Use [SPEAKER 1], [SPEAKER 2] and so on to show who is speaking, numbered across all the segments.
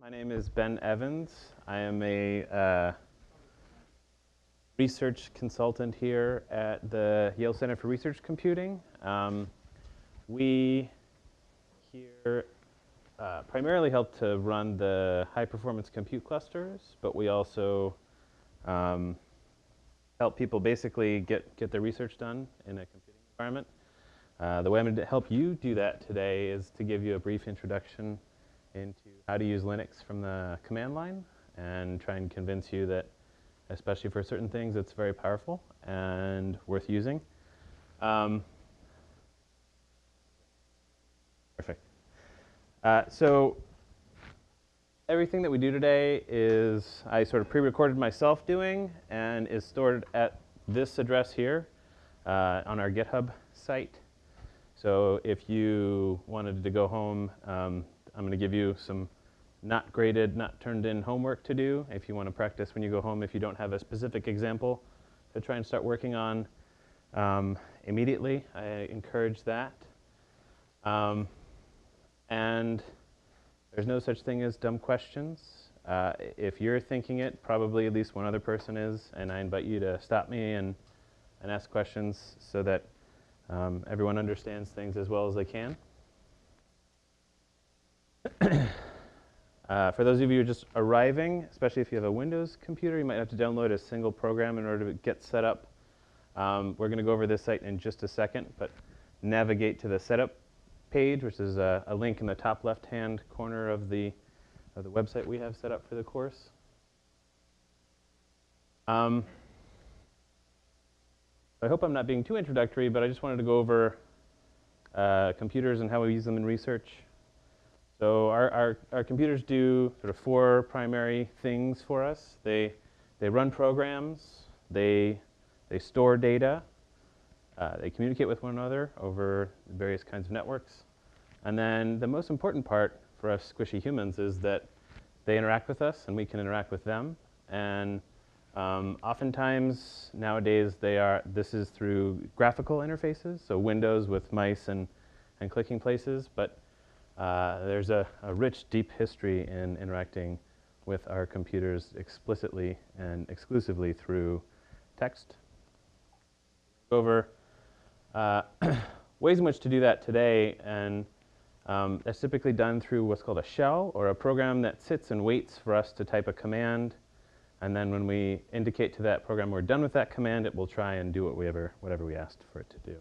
[SPEAKER 1] My name is Ben Evans. I am a research consultant here at the Yale Center for Research Computing. We here primarily help to run the high-performance compute clusters, but we also help people basically get their research done in a computing environment. The way I'm going to help you do that today is to give you a brief introduction into how to use Linux from the command line and try and convince you that, especially for certain things, it's very powerful and worth using. Perfect. So everything that we do today is I sort of pre-recorded myself doing and is stored at this address here on our GitHub site. So if you wanted to go home, I'm going to give you some not graded, not turned in homework to do if you want to practice when you go home if you don't have a specific example to try and start working on immediately. I encourage that. And there's no such thing as dumb questions. If you're thinking it, probably at least one other person is, and I invite you to stop me and ask questions so that everyone understands things as well as they can. For those of you who are just arriving, especially if you have a Windows computer, you might have to download a single program in order to get set up. We're going to go over this site in just a second, but navigate to the setup page, which is a link in the top left-hand corner of the website we have set up for the course. I hope I'm not being too introductory, but I just wanted to go over computers and how we use them in research. So our computers do sort of four primary things for us. They run programs, they store data, they communicate with one another over various kinds of networks. And then the most important part for us squishy humans is that they interact with us and we can interact with them. And oftentimes nowadays this is through graphical interfaces, so Windows with mice and clicking places. But there's a rich, deep history in interacting with our computers explicitly and exclusively through text. Go over ways in which to do that today, and that's typically done through what's called a shell, or a program that sits and waits for us to type a command. And then when we indicate to that program we're done with that command, it will try and do whatever we asked for it to do.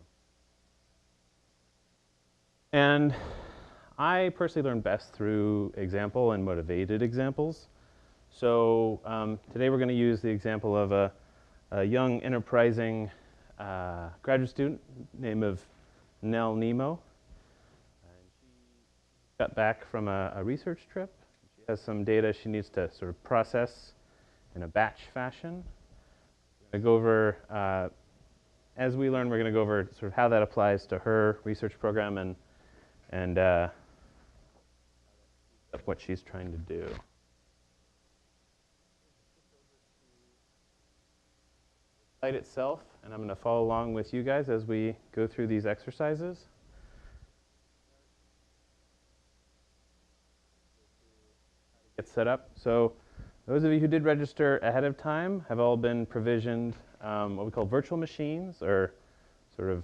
[SPEAKER 1] And I personally learn best through example and motivated examples. So today we're going to use the example of a young, enterprising graduate student named Nell Nemo. And she got back from a research trip. She has some data she needs to sort of process in a batch fashion. We're going to go over, as we learn, we're going to go over sort of how that applies to her research program and what she's trying to do. Site itself, and I'm going to follow along with you guys as we go through these exercises. Get set up. So those of you who did register ahead of time have all been provisioned what we call virtual machines, or sort of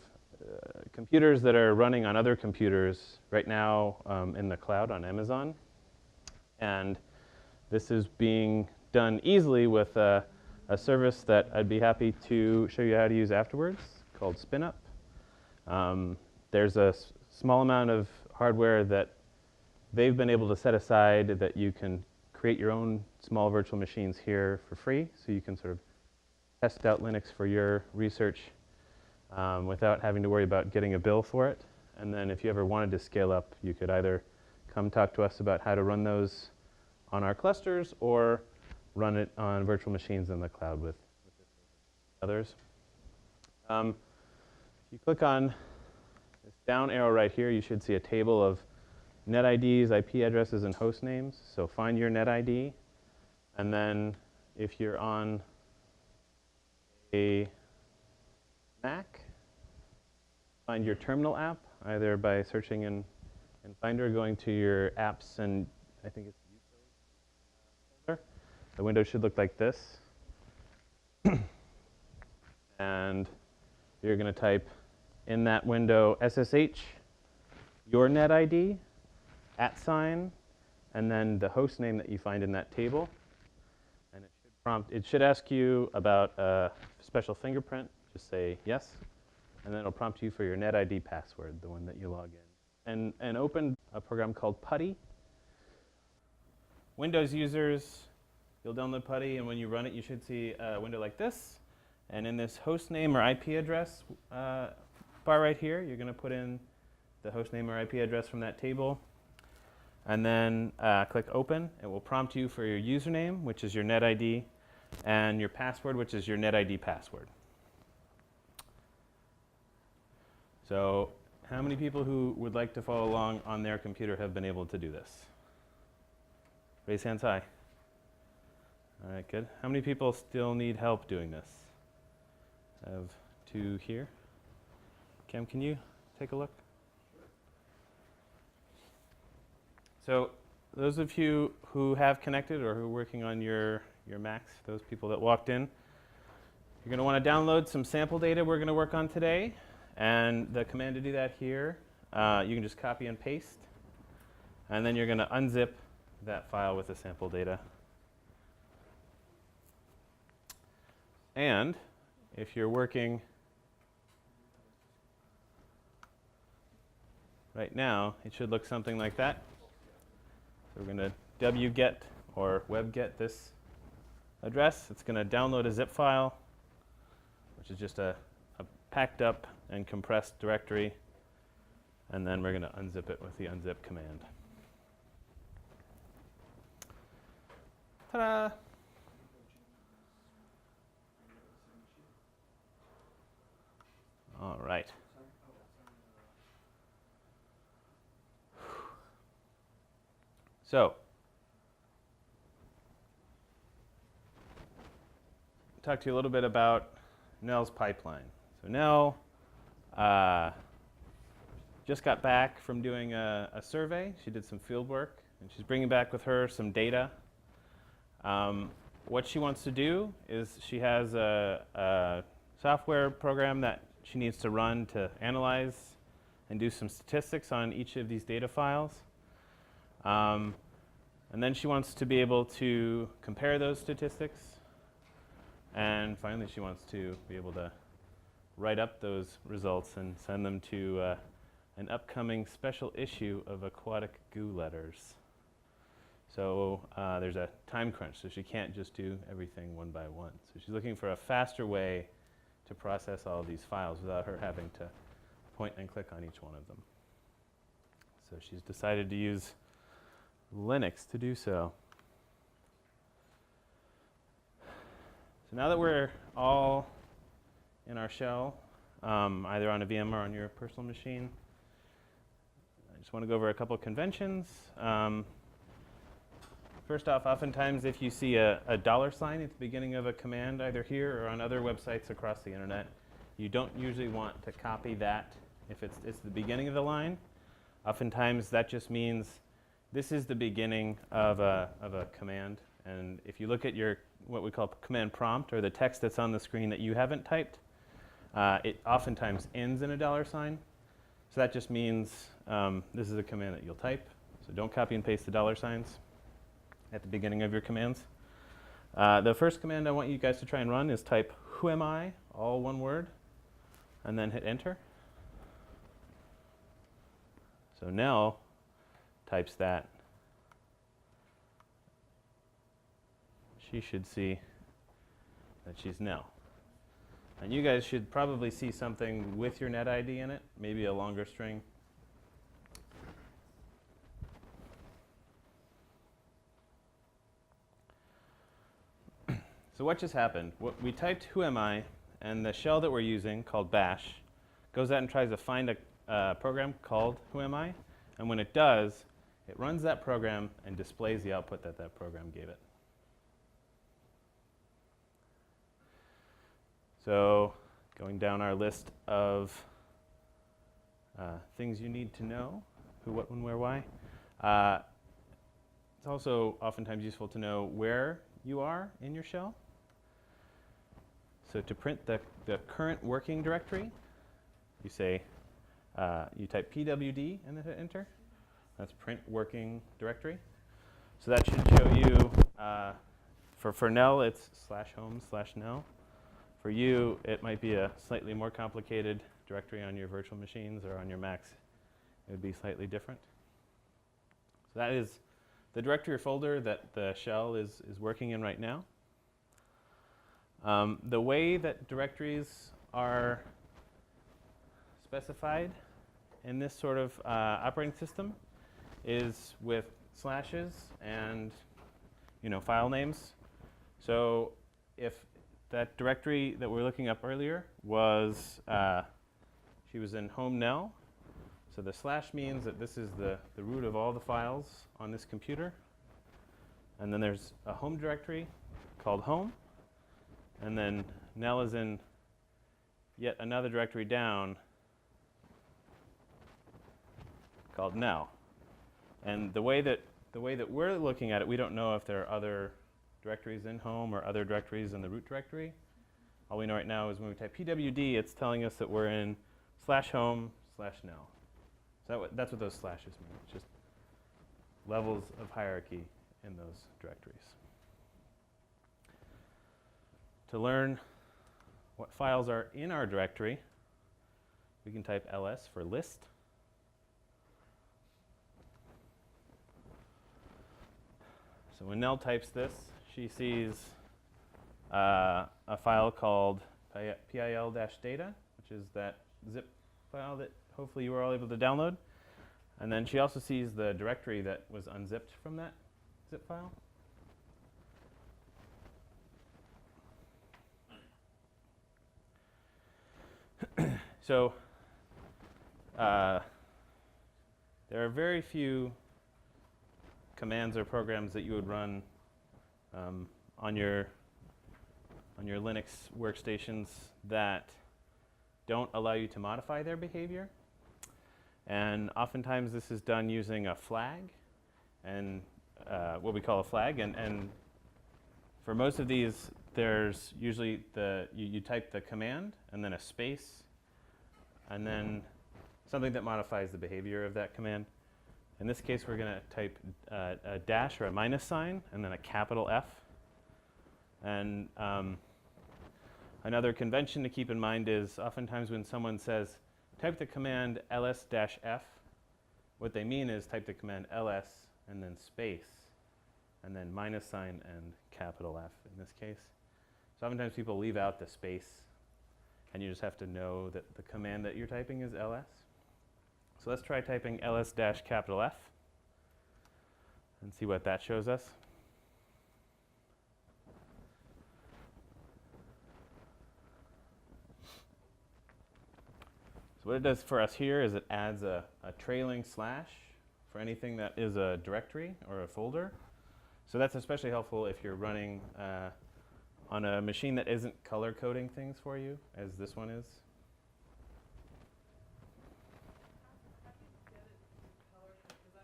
[SPEAKER 1] computers that are running on other computers right now in the cloud on Amazon. And this is being done easily with a service that I'd be happy to show you how to use afterwards, called SpinUp. There's a small amount of hardware that they've been able to set aside that you can create your own small virtual machines here for free, so you can sort of test out Linux for your research without having to worry about getting a bill for it. And then if you ever wanted to scale up, you could either come talk to us about how to run those on our clusters or run it on virtual machines in the cloud with others. If you click on this down arrow right here, you should see a table of net IDs, IP addresses, and host names. So find your net ID. And then if you're on a Mac, find your terminal app, either by searching in Finder, going to your apps, and I think it's The window should look like this. And you're going to type in that window SSH, your net ID, @, and then the host name that you find in that table. And it should ask you about a special fingerprint. Just say yes. And then it'll prompt you for your net ID password, the one that you log in. And open a program called Putty. Windows users, you'll download Putty, and when you run it, you should see a window like this. And in this host name or IP address bar right here, you're going to put in the host name or IP address from that table. And then click Open. It will prompt you for your username, which is your net ID, and your password, which is your net ID password. So how many people who would like to follow along on their computer have been able to do this? Raise hands high. All right, good. How many people still need help doing this? I have 2 here. Cam, can you take a look? So those of you who have connected or who are working on your Macs, those people that walked in, you're going to want to download some sample data we're going to work on today. And the command to do that here, you can just copy and paste. And then you're going to unzip that file with the sample data. And if you're working right now, it should look something like that. So we're going to wget or webget this address. It's going to download a zip file, which is just a packed up and compressed directory. And then we're going to unzip it with the unzip command. Ta-da! All right. So, talk to you a little bit about Nell's pipeline. So Nell just got back from doing a survey. She did some field work, and she's bringing back with her some data. What she wants to do is she has a software program that she needs to run to analyze and do some statistics on each of these data files. And then she wants to be able to compare those statistics. And finally, she wants to be able to write up those results and send them to an upcoming special issue of Aquatic Goo Letters. So there's a time crunch, so she can't just do everything one by one. So she's looking for a faster way to process all of these files without her having to point and click on each one of them. So she's decided to use Linux to do so. So now that we're all in our shell, either on a VM or on your personal machine, I just want to go over a couple of conventions. First off, oftentimes if you see a $sign at the beginning of a command, either here or on other websites across the internet, you don't usually want to copy that if it's the beginning of the line. Oftentimes that just means this is the beginning of a command. And if you look at your what we call command prompt, or the text that's on the screen that you haven't typed, it oftentimes ends in a $sign. So that just means this is a command that you'll type. So don't copy and paste the $signs at the beginning of your commands. The first command I want you guys to try and run is type who am I, all one word, and then hit enter. So Nell types that. She should see that she's Nell. And you guys should probably see something with your net ID in it, maybe a longer string. So what just happened? We typed who am I, and the shell that we're using, called bash, goes out and tries to find a program called who am I, and when it does, it runs that program and displays the output that that program gave it. So going down our list of things you need to know, who, what, when, where, why. It's also oftentimes useful to know where you are in your shell. So to print the current working directory, you say, you type pwd and then hit enter. That's print working directory. So that should show you, for Nell, it's /home/Nell. For you, it might be a slightly more complicated directory on your virtual machines, or on your Macs, it would be slightly different. So that is the directory or folder that the shell is working in right now. The way that directories are specified in this sort of operating system is with slashes and file names. So if that directory that we were looking up earlier was, she was in home Nell, so the slash means that this is the root of all the files on this computer. And then there's a home directory called home. And then Nell is in yet another directory down called Nell. And the way that we're looking at it, we don't know if there are other directories in home or other directories in the root directory. All we know right now is when we type pwd, it's telling us that we're in /home/Nell. So that's what those slashes mean. It's just levels of hierarchy in those directories. To learn what files are in our directory, we can type ls for list. So when Nell types this, she sees a file called pil-data, which is that zip file that hopefully you were all able to download. And then she also sees the directory that was unzipped from that zip file. So there are very few commands or programs that you would run on your Linux workstations that don't allow you to modify their behavior. And oftentimes this is done using a flag, and what we call a flag. And for most of these, there's usually you type the command and then a space and then something that modifies the behavior of that command. In this case, we're going to type a dash or a minus sign and then a capital F. And another convention to keep in mind is oftentimes when someone says, type the command ls-f, what they mean is type the command ls and then space and then minus sign and capital F in this case. So oftentimes people leave out the space, and you just have to know that the command that you're typing is ls. So let's try typing ls-capital F and see what that shows us. So what it does for us here is it adds a trailing slash for anything that is a directory or a folder. So that's especially helpful if you're running on a machine that isn't color coding things for you, as this one is.
[SPEAKER 2] How do you get it to color code? Because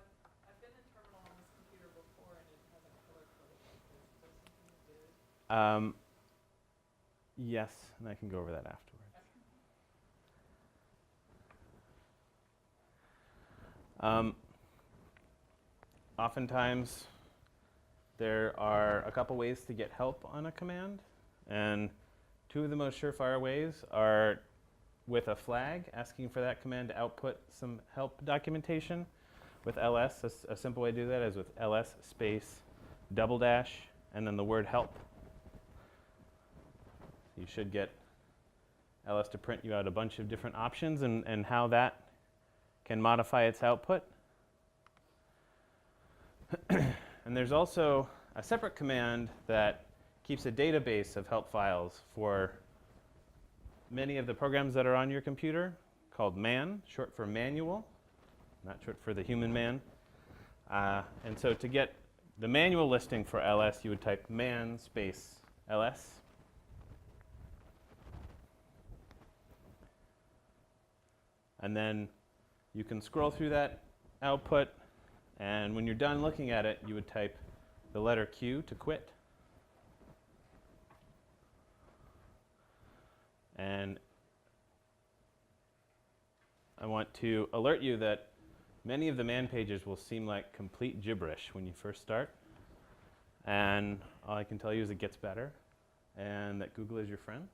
[SPEAKER 2] I've been in terminal on this computer before and it hasn't color coded like this. Is there something you did?
[SPEAKER 1] Yes, and I can go over that afterwards. Oftentimes, there are a couple ways to get help on a command, and two of the most surefire ways are with a flag, asking for that command to output some help documentation. With ls, a simple way to do that is with ls space double dash and then the word help. You should get ls to print you out a bunch of different options and how that can modify its output. And there's also a separate command that keeps a database of help files for many of the programs that are on your computer, called man, short for manual, not short for the human man. And so to get the manual listing for ls, you would type man space ls. And then you can scroll through that output, and when you're done looking at it, you would type the letter Q to quit. And I want to alert you that many of the man pages will seem like complete gibberish when you first start. And all I can tell you is it gets better, and that Google is your friend,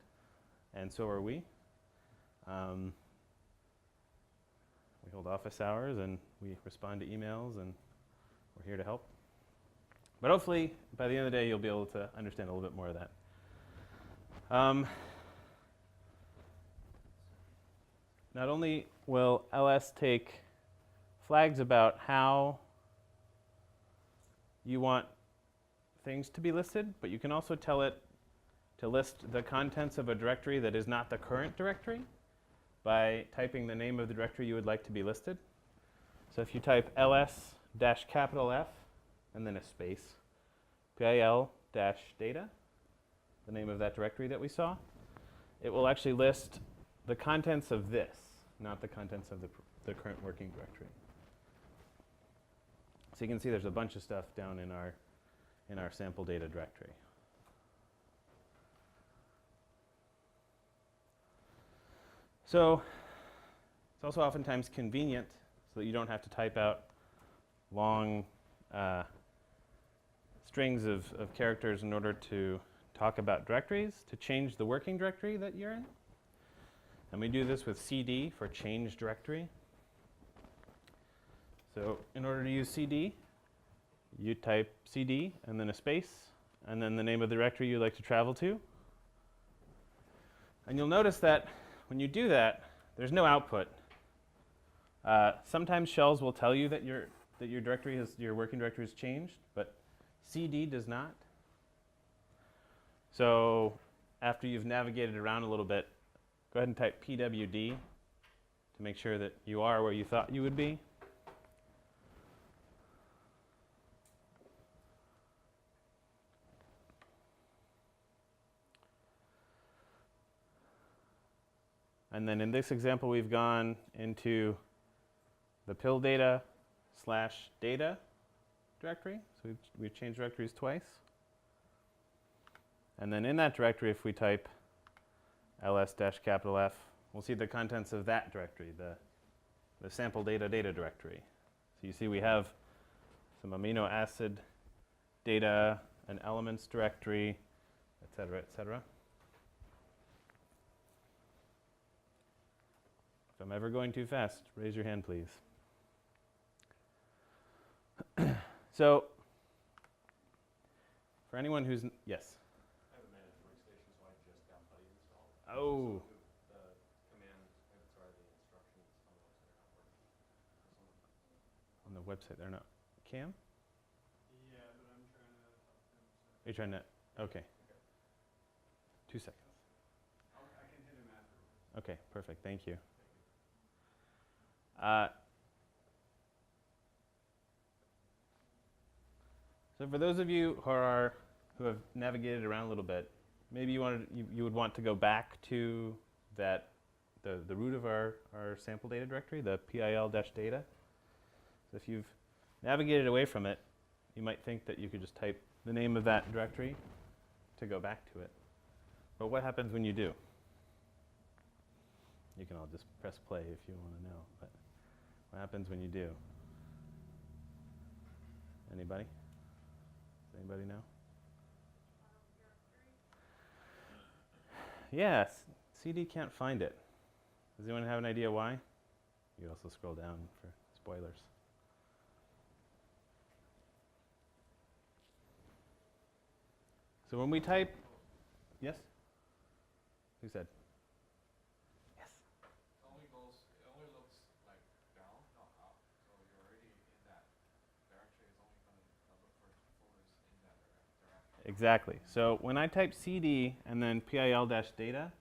[SPEAKER 1] and so are we. We hold office hours, and we respond to emails, and we're here to help. But hopefully, by the end of the day, you'll be able to understand a little bit more of that. Not only will LS take flags about how you want things to be listed, but you can also tell it to list the contents of a directory that is not the current directory by typing the name of the directory you would like to be listed. So if you type ls-F and then a space, pil-data, the name of that directory that we saw, it will actually list the contents of this, not the contents of the current working directory. So you can see there's a bunch of stuff down in our sample data directory. So it's also oftentimes convenient so that you don't have to type out long strings of characters in order to talk about directories, to change the working directory that you're in. And we do this with cd for change directory. So in order to use cd, you type cd and then a space and then the name of the directory you'd like to travel to. And you'll notice that when you do that, there's no output. Sometimes shells will tell you that your working directory has changed, but cd does not. So after you've navigated around a little bit, go ahead and type pwd to make sure that you are where you thought you would be. And then in this example, we've gone into the pil data/data directory. So we've changed directories twice. And then in that directory, if we type ls-F, we'll see the contents of that directory, the sample data directory. So you see we have some amino acid data, an elements directory, et cetera, et cetera. If I'm ever going too fast, raise your hand, please. So, for anyone who's yes.
[SPEAKER 3] I have a managed workstation, so I just got Buddy installed.
[SPEAKER 1] Oh.
[SPEAKER 3] So the command, sorry, the instructions on the website are not working.
[SPEAKER 1] On the website, they're not. Cam?
[SPEAKER 3] Yeah, but I'm trying to help him. So
[SPEAKER 1] Are you trying to? Okay. 2 seconds.
[SPEAKER 3] I can hit him afterwards.
[SPEAKER 1] Okay, perfect. Thank you. So for those of you who have navigated around a little bit, maybe you would want to go back to the root of our sample data directory, the pil-data. So if you've navigated away from it, you might think that you could just type the name of that directory to go back to it. But what happens when you do? You can all just press play if you want to know. But what happens when you do? Anybody? Does anybody know? Yes, CD can't find it. Does anyone have an idea why? You can also scroll down for spoilers. So when we type, yes? Who said? Yes.
[SPEAKER 3] It only looks like down, not up. So you're already in that directory. It's only going to look for folders in that directory.
[SPEAKER 1] Exactly. So when I type cd and then pil-data,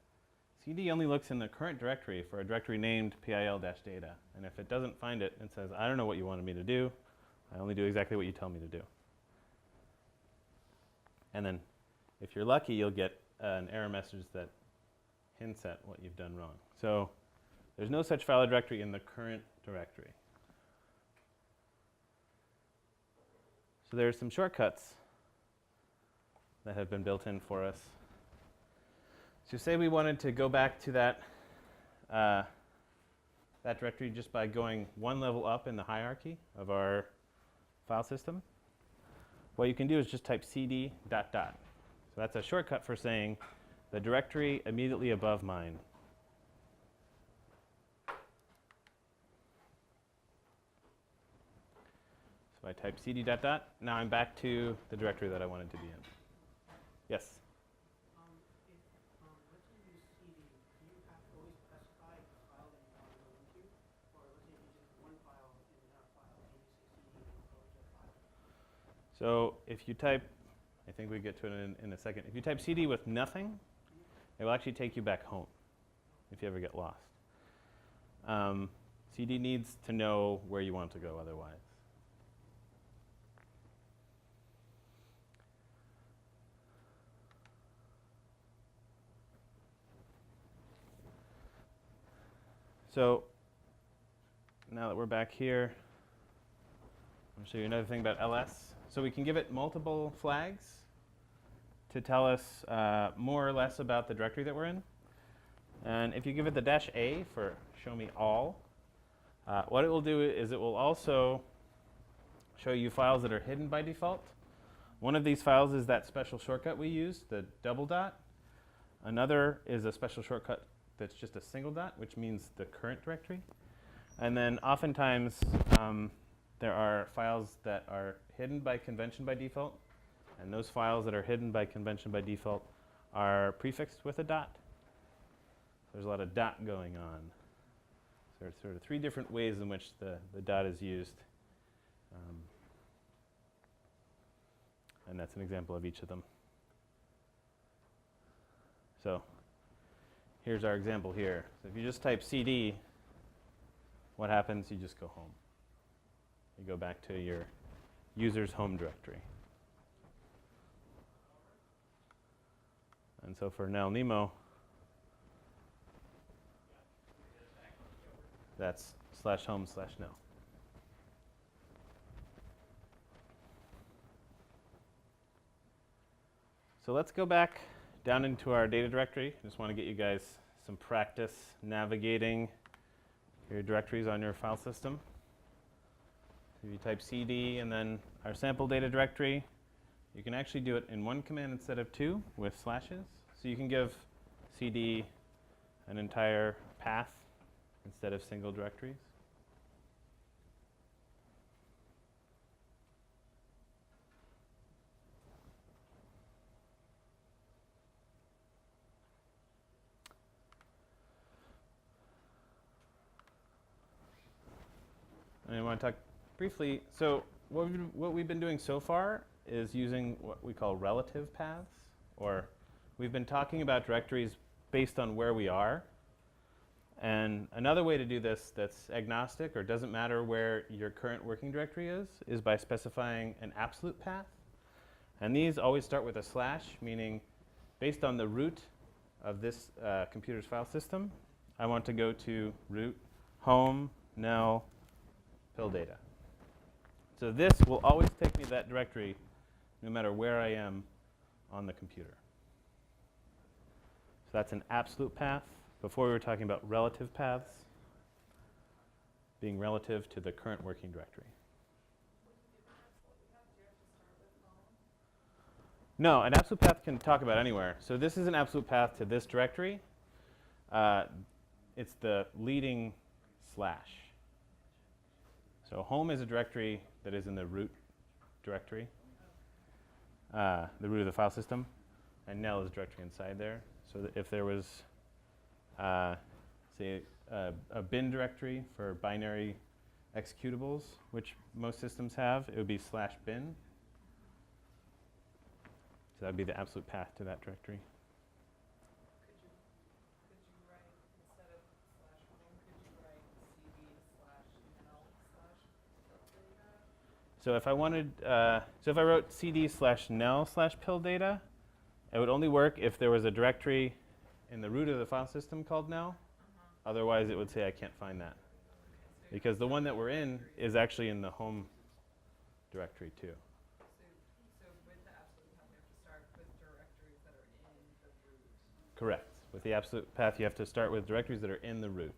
[SPEAKER 1] cd only looks in the current directory for a directory named pil-data. And if it doesn't find it, it says, I don't know what you wanted me to do. I only do exactly what you tell me to do. And then if you're lucky, you'll get an error message that hints at what you've done wrong. So there's no such file directory in the current directory. So there are some shortcuts that have been built in for us So say we wanted to go back to that that directory just by going one level up in the hierarchy of our file system. What you can do is just type cd dot dot. So that's a shortcut for saying the directory immediately above mine. So I type cd dot dot. Now I'm back to the directory that I wanted to be in. Yes?
[SPEAKER 4] Let's say you use CD, do you have to always specify the file that you want to go into? Or let's say if you just have one file in that file, and you say CD and go into a file?
[SPEAKER 1] So if you type, I think we get to it in a second. If you type cd with nothing, it will actually take you back home if you ever get lost. cd needs to know where you want to go otherwise. So now that we're back here, I'm going to show you another thing about ls. So we can give it multiple flags to tell us more or less about the directory that we're in. And if you give it the -a for show me all, what it will do is it will also show you files that are hidden by default. One of these files is that special shortcut we use, the double dot. Another is a special shortcut that's just a single dot, which means the current directory. And then oftentimes there are files that are hidden by convention by default, and those files that are hidden by convention by default are prefixed with a dot. There's a lot of dot going on. So there's sort of three different ways in which the dot is used. And that's an example of each of them. So here's our example here. So if you just type cd, what happens? You just go home. You go back to your user's home directory. And so for now Nemo, that's /home/no. So let's go back down into our data directory. I just want to get you guys some practice navigating your directories on your file system. If you type cd and then our sample data directory, you can actually do it in one command instead of two with slashes. So you can give cd an entire path instead of single directories. And I want to talk briefly. So what we've been doing so far is using what we call relative paths, or we've been talking about directories based on where we are. And another way to do this that's agnostic or doesn't matter where your current working directory is by specifying an absolute path. And these always start with a slash, meaning based on the root of this computer's file system, I want to go to root, home, nel, pill data. So this will always take me to that directory no matter where I am on the computer. So that's an absolute path. Before we were talking about relative paths being relative to the current working directory. No, an absolute path can talk about anywhere. So this is an absolute path to this directory. It's the leading slash. So home is a directory that is in the root directory, the root of the file system, and nel is a directory inside there. So that if there was, say, a bin directory for binary executables, which most systems have, it would be /bin. So that would be the absolute path to that directory.
[SPEAKER 2] Could you write, instead of /home, could you write cd/nel/pill data?
[SPEAKER 1] So if I wanted, so if I wrote cd/nel/pill data, it would only work if there was a directory in the root of the file system called nel. Otherwise, it would say I can't find that. Because the one that we're in is actually in the home directory too.
[SPEAKER 2] So with the absolute path, you have to start with directories that are in the root.
[SPEAKER 1] Correct. with the absolute path, you have to start with directories that are in the root.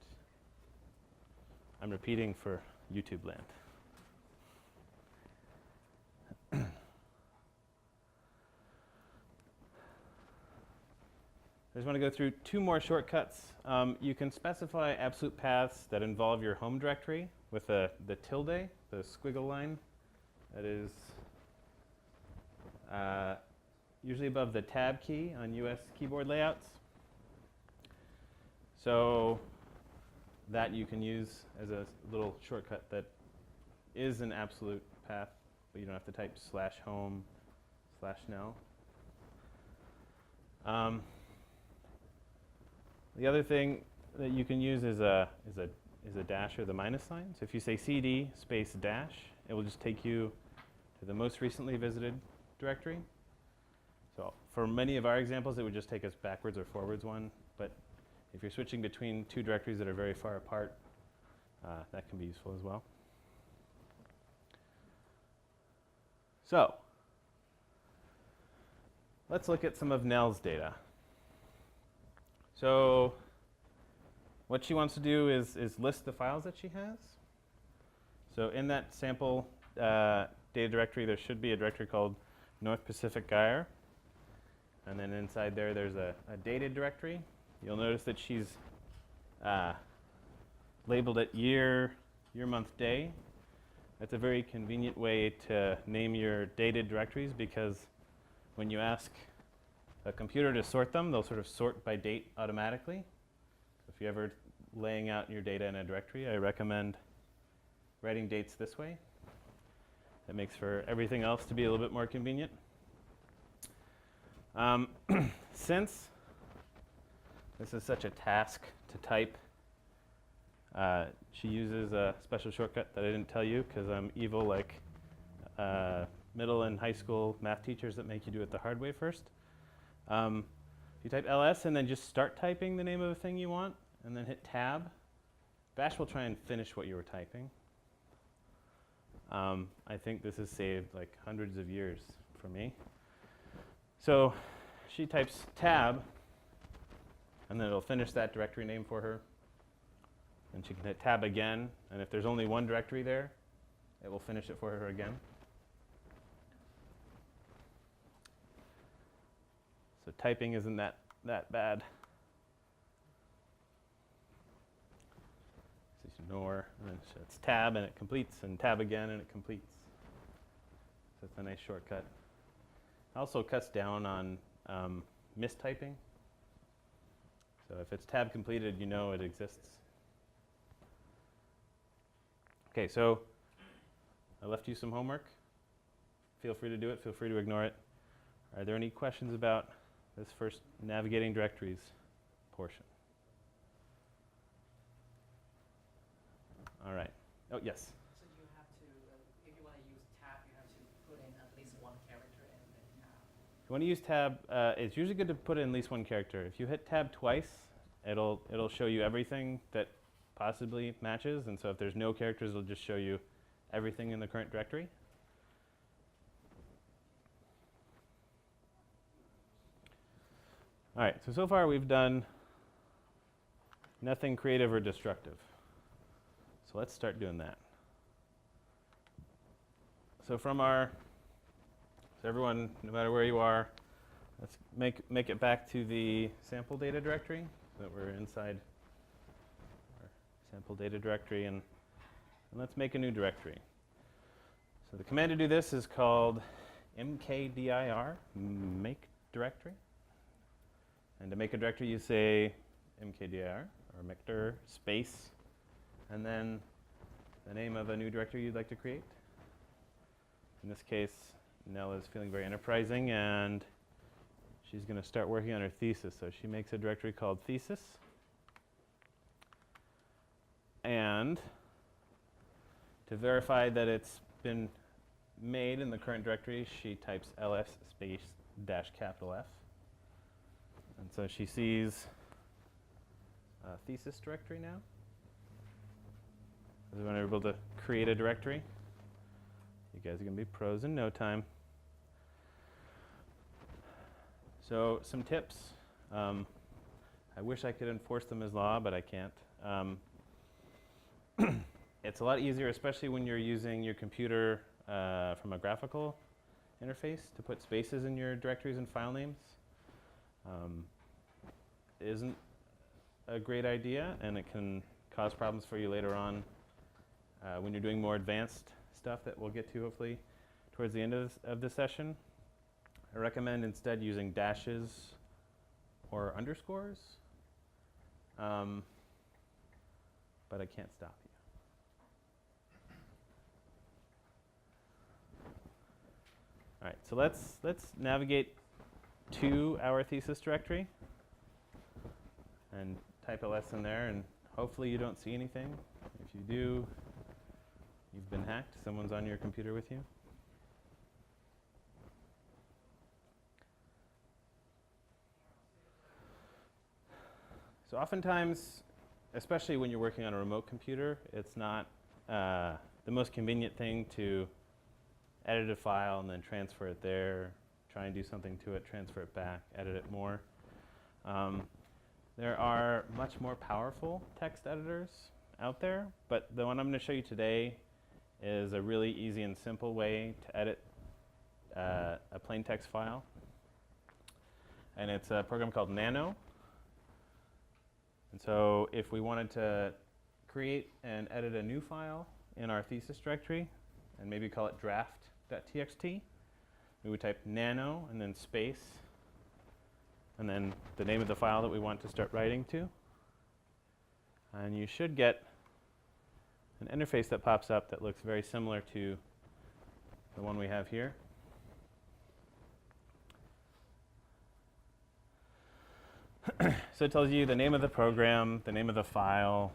[SPEAKER 1] I'm repeating for YouTube land. I just want to go through two more shortcuts. You can specify absolute paths that involve your home directory with the tilde, the squiggle line. That is usually above the tab key on US keyboard layouts. So that you can use as a little shortcut that is an absolute path, but you don't have to type /home/nel. The other thing that you can use is a dash or the minus sign. So if you say cd space dash, it will just take you to the most recently visited directory. So for many of our examples, it would just take us backwards or forwards one. But if you're switching between two directories that are very far apart, that can be useful as well. So let's look at some of Nell's data. So what she wants to do is list the files that she has. So in that sample data directory, there should be a directory called North Pacific Gyre. And then inside there, there's a dated directory. You'll notice that she's labeled it year, month, day. That's a very convenient way to name your dated directories, because when you ask a computer to sort them, they'll sort of sort by date automatically. So if you're ever laying out your data in a directory, I recommend writing dates this way. That makes for everything else to be a little bit more convenient. Since this is such a task to type, she uses a special shortcut that I didn't tell you because I'm evil like middle and high school math teachers that make you do it the hard way first. You type ls and then just start typing the name of the thing you want, and then hit tab. Bash will try and finish what you were typing. I think this has saved like hundreds of years for me. So she types tab, and then it'll finish that directory name for her. And she can hit tab again, and if there's only one directory there, it will finish it for her again. So typing isn't that bad. So ignore, and then it's tab and it completes, and tab again and it completes. So it's a nice shortcut. Also cuts down on mistyping. So if it's tab completed, you know it exists. Okay, so I left you some homework. Feel free to do it, feel free to ignore it. Are there any questions about this first navigating directories portion? All right. Oh, yes?
[SPEAKER 5] So you have to, if you want to use tab, you have to put in at least one character in the tab.
[SPEAKER 1] If you want to use tab, it's usually good to put in at least one character. If you hit tab twice, it'll show you everything that possibly matches. And so if there's no characters, it'll just show you everything in the current directory. All right, so far we've done nothing creative or destructive. So let's start doing that. So everyone, no matter where you are, let's make it back to the sample data directory so that we're inside our sample data directory, and let's make a new directory. So the command to do this is called mkdir, make directory. And to make a directory, you say mkdir or mkdir space, and then the name of a new directory you'd like to create. In this case, Nell is feeling very enterprising, and she's going to start working on her thesis. So she makes a directory called thesis. And to verify that it's been made in the current directory, she types ls space dash capital F. And so she sees a thesis directory now. So when we're able to create a directory, you guys are going to be pros in no time. So some tips. I I wish I could enforce them as law, but I can't. It's a lot easier, especially when you're using your computer from a graphical interface, to put spaces in your directories and file names. Isn't a great idea, and it can cause problems for you later on when you're doing more advanced stuff that we'll get to hopefully towards the end of this session. I recommend instead using dashes or underscores, but I can't stop you. All right, so let's navigate to our thesis directory and type ls in there, and hopefully you don't see anything. If you do, you've been hacked. Someone's on your computer with you. So oftentimes, especially when you're working on a remote computer, it's not the most convenient thing to edit a file and then transfer it there, try and do something to it, transfer it back, edit it more. There are much more powerful text editors out there, but the one I'm going to show you today is a really easy and simple way to edit a plain text file. And it's a program called Nano. And so if we wanted to create and edit a new file in our thesis directory, and maybe call it draft.txt, we would type nano and then space, and then the name of the file that we want to start writing to. And you should get an interface that pops up that looks very similar to the one we have here. So it tells you the name of the program, the name of the file,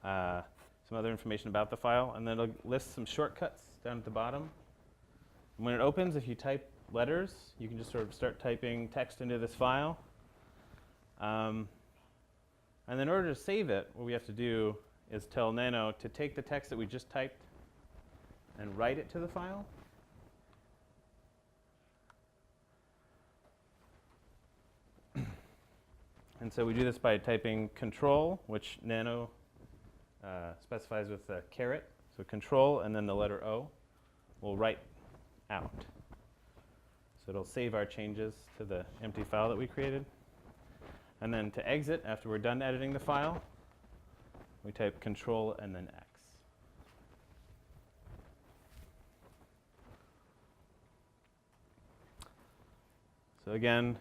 [SPEAKER 1] some other information about the file, and then it'll list some shortcuts down at the bottom. And when it opens, if you type letters, you can just sort of start typing text into this file. And then in order to save it, what we have to do is tell Nano to take the text that we just typed and write it to the file. And so we do this by typing control, which Nano specifies with a caret. So control and then the letter O will write out. So it'll save our changes to the empty file that we created. And then to exit, after we're done editing the file, we type control and then X. So again,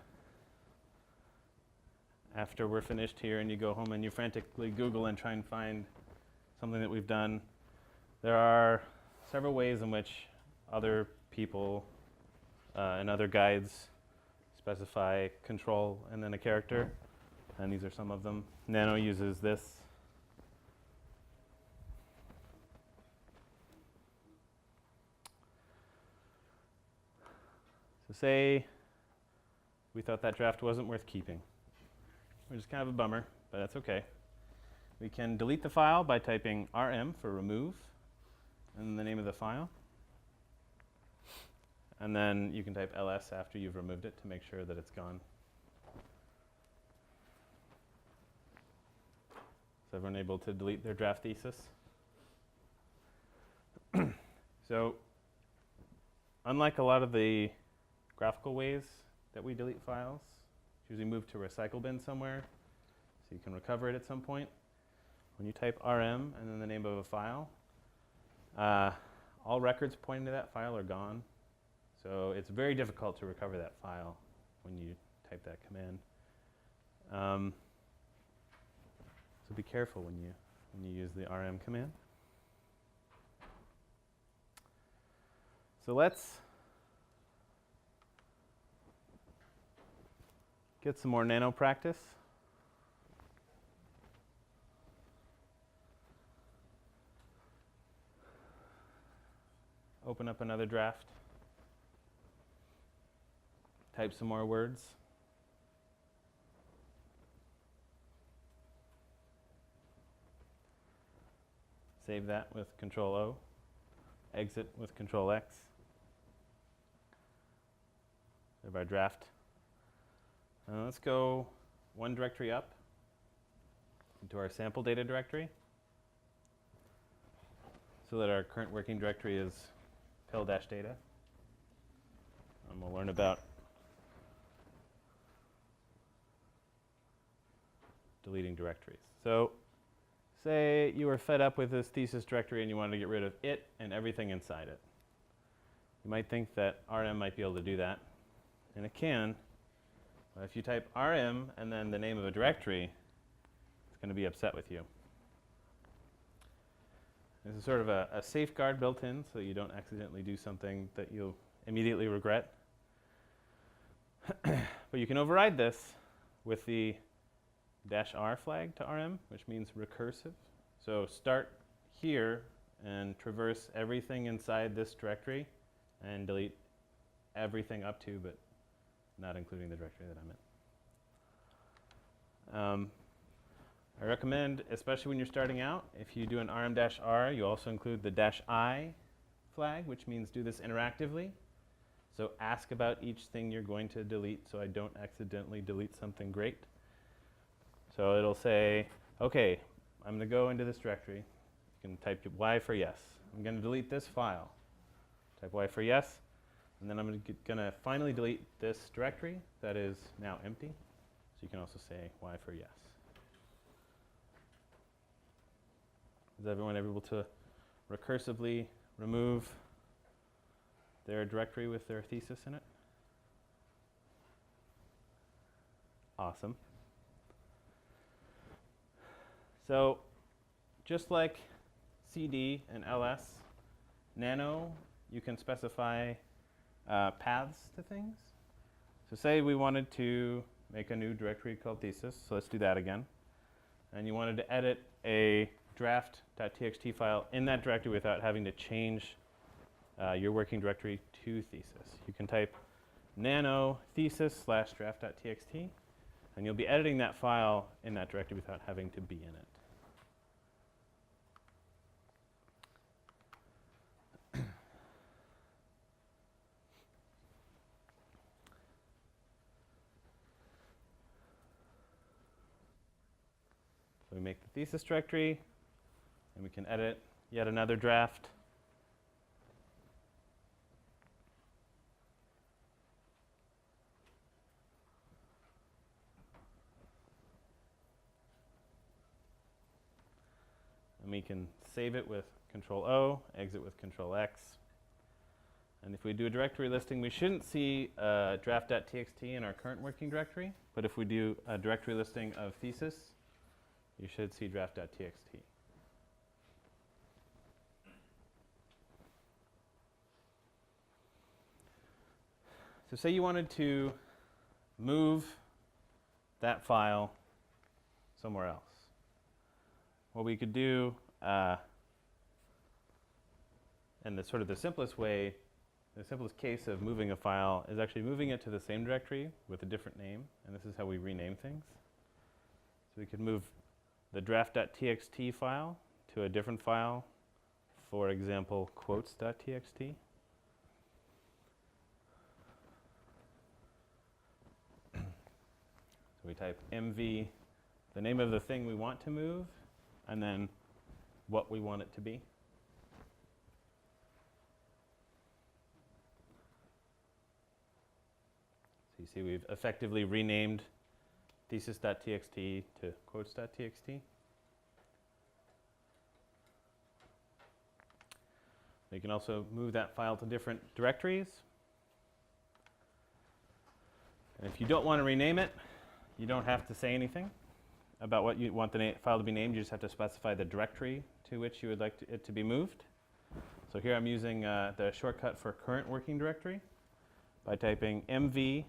[SPEAKER 1] after we're finished here and you go home and you frantically Google and try and find something that we've done, there are several ways in which other people and other guides specify control and then a character, and these are some of them. Nano uses this. So say we thought that draft wasn't worth keeping, which is kind of a bummer, but that's okay. We can delete the file by typing rm for remove and the name of the file. And then you can type ls after you've removed it to make sure that it's gone. Is everyone able to delete their draft thesis? So unlike a lot of the graphical ways that we delete files, it's usually moved to a recycle bin somewhere so you can recover it at some point. When you type rm and then the name of a file, all records pointing to that file are gone. So it's very difficult to recover that file when you type that command. So be careful when you use the rm command. So let's get some more Nano practice. Open up another draft. Type some more words. Save that with Control O. Exit with Control X. Of our draft. Let's go one directory up into our sample data directory so that our current working directory is pill-data. And we'll learn about deleting directories. So say you were fed up with this thesis directory and you wanted to get rid of it and everything inside it. You might think that RM might be able to do that, and it can. But if you type RM and then the name of a directory, it's going to be upset with you. This is sort of a safeguard built in so you don't accidentally do something that you'll immediately regret. But you can override this with the -R flag to RM, which means recursive. So start here and traverse everything inside this directory and delete everything up to, but not including the directory that I'm in. I recommend, especially when you're starting out, if you do an RM-R, you also include the -I flag, which means do this interactively. So ask about each thing you're going to delete so I don't accidentally delete something great. So it'll say, okay, I'm going to go into this directory. You can type Y for yes. I'm going to delete this file. Type Y for yes. And then I'm going to finally delete this directory that is now empty. So you can also say Y for yes. Is everyone able to recursively remove their directory with their thesis in it? Awesome. So just like CD and LS, Nano, you can specify paths to things. So say we wanted to make a new directory called thesis. So let's do that again. And you wanted to edit a draft.txt file in that directory without having to change your working directory to thesis. You can type nano thesis/draft.txt, and you'll be editing that file in that directory without having to be in it. So we make the thesis directory, and we can edit yet another draft. And we can save it with Control-O, exit with Control-X. And if we do a directory listing, we shouldn't see draft.txt in our current working directory. But if we do a directory listing of thesis, you should see draft.txt. So say you wanted to move that file somewhere else. What we could do, and the sort of the simplest way, the simplest case of moving a file is actually moving it to the same directory with a different name, and this is how we rename things. So we could move the draft.txt file to a different file, for example, quotes.txt. So we type mv, the name of the thing we want to move, and then what we want it to be. So you see we've effectively renamed thesis.txt to quotes.txt. You can also move that file to different directories. And if you don't want to rename it, you don't have to say anything about what you want the file to be named. You just have to specify the directory to which you would like it to be moved. So here I'm using the shortcut for current working directory by typing mv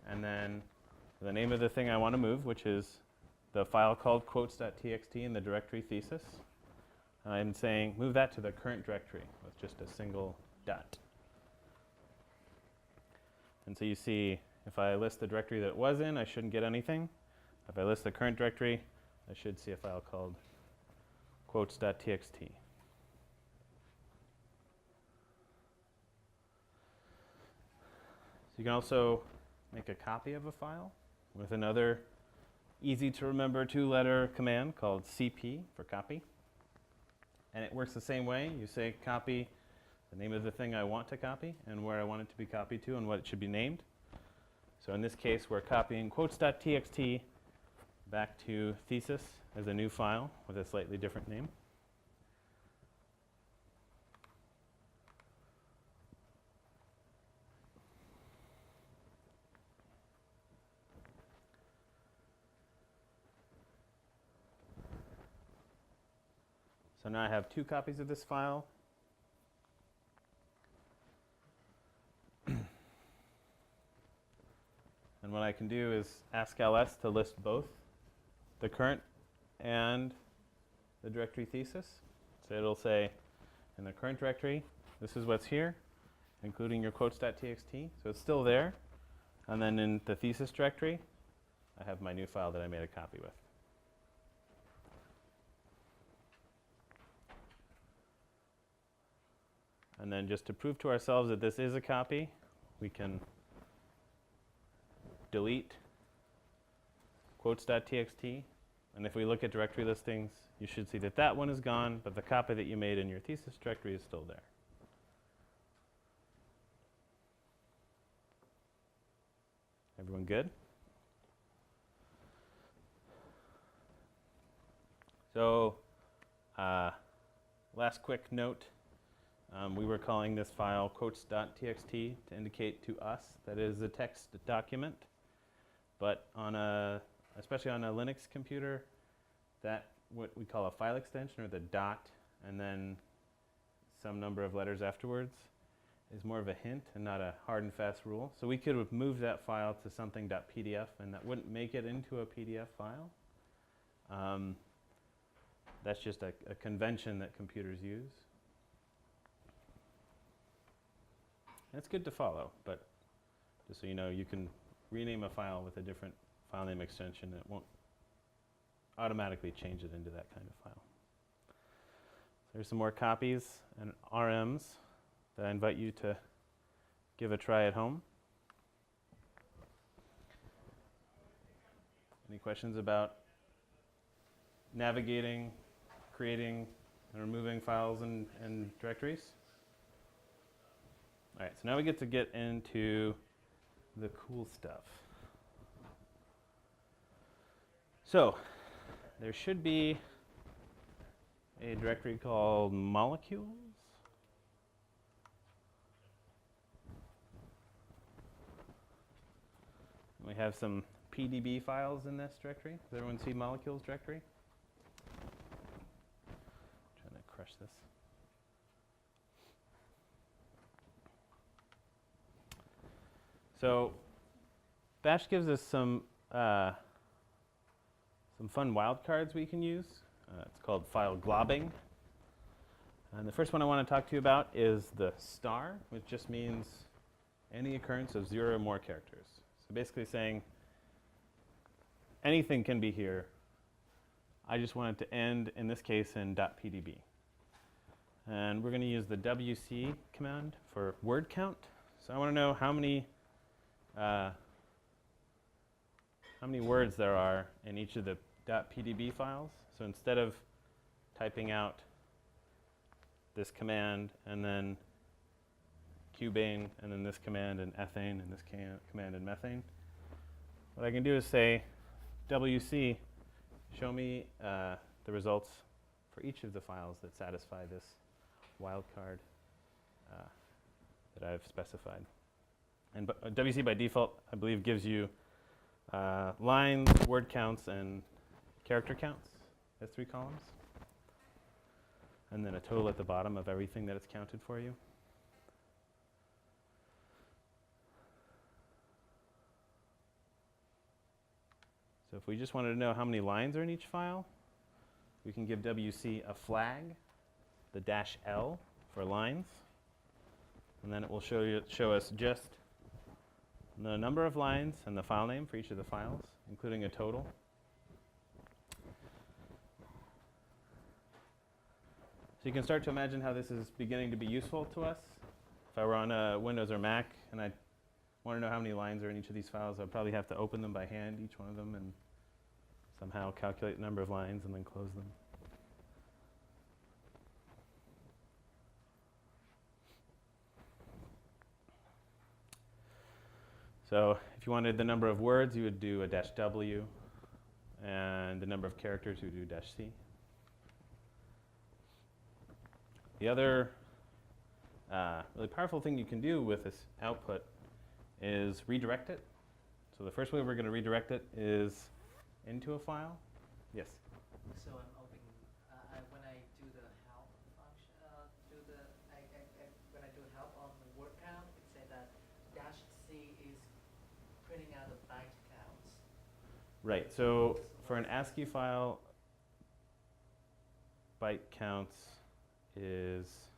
[SPEAKER 1] and then the name of the thing I want to move, which is the file called quotes.txt in the directory thesis. And I'm saying move that to the current directory with just a single dot. And so you see, if I list the directory that it was in, I shouldn't get anything. If I list the current directory, I should see a file called quotes.txt. So you can also make a copy of a file with another easy to remember 2-letter command called CP for copy. And it works the same way. You say copy the name of the thing I want to copy and where I want it to be copied to and what it should be named. So in this case, we're copying quotes.txt back to thesis as a new file with a slightly different name. So now I have 2 copies of this file. And what I can do is ask ls to list both the current and the directory thesis. So it'll say in the current directory, this is what's here, including your quotes.txt. So it's still there. And then in the thesis directory, I have my new file that I made a copy with. And then just to prove to ourselves that this is a copy, we can delete quotes.txt. And if we look at directory listings, you should see that that one is gone, but the copy that you made in your thesis directory is still there. Everyone good? So, last quick note. We were calling this file quotes.txt to indicate to us that it is a text document. But especially on a Linux computer, that what we call a file extension, or the dot and then some number of letters afterwards, is more of a hint and not a hard and fast rule. So we could have moved that file to something .pdf, and that wouldn't make it into a PDF file. That's just a convention that computers use. And it's good to follow, but just so you know, you can rename a file with a different file name extension. It won't automatically change it into that kind of file. So there's some more copies and RMs that I invite you to give a try at home. Any questions about navigating, creating, and removing files and directories? All right, so now we get into the cool stuff. So there should be a directory called molecules. We have some PDB files in this directory. Does everyone see molecules directory? Trying to crush this. So Bash gives us some fun wildcards we can use. It's called file globbing. And the first one I want to talk to you about is the star, which just means any occurrence of 0 or more characters. So basically saying anything can be here. I just want it to end, in this case, in .pdb. And we're going to use the wc command for word count. So I want to know how many words there are in each of the .pdb files. So instead of typing out this command and then cubane and then this command and ethane and this command and methane, what I can do is say wc, show me the results for each of the files that satisfy this wildcard that I've specified. And wc by default, I believe, gives you lines, word counts, and character counts as 3 columns. And then a total at the bottom of everything that it's counted for you. So if we just wanted to know how many lines are in each file, we can give wc a flag, the -L for lines. And then it will show us just the number of lines and the file name for each of the files, including a total. So you can start to imagine how this is beginning to be useful to us. If I were on a Windows or Mac and I want to know how many lines are in each of these files, I'd probably have to open them by hand, each one of them, and somehow calculate the number of lines and then close them. So if you wanted the number of words, you would do a -W, and the number of characters, you would do -C. The other really powerful thing you can do with this output is redirect it. So the first way we're going to redirect it is into a file. Yes?
[SPEAKER 5] So I'm hoping when I do the help function, when I do help on the word count, it said that -C is printing out the byte counts.
[SPEAKER 1] Right. So for an ASCII file, byte counts is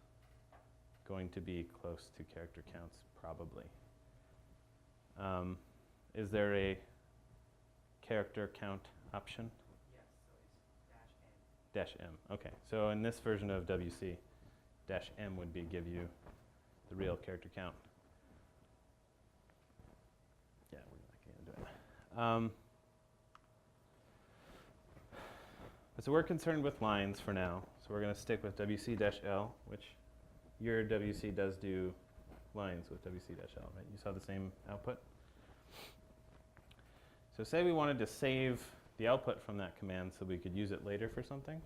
[SPEAKER 1] going to be close to character counts, probably. Is there a character count option?
[SPEAKER 5] Yes, so it's
[SPEAKER 1] -M. Okay. So in this version of WC, -M would be give you the real character count. Yeah, we're not going to do it. So we're concerned with lines for now. So we're going to stick with WC-L, which your WC does do lines with WC-L, right? You saw the same output? So say we wanted to save the output from that command so we could use it later for something.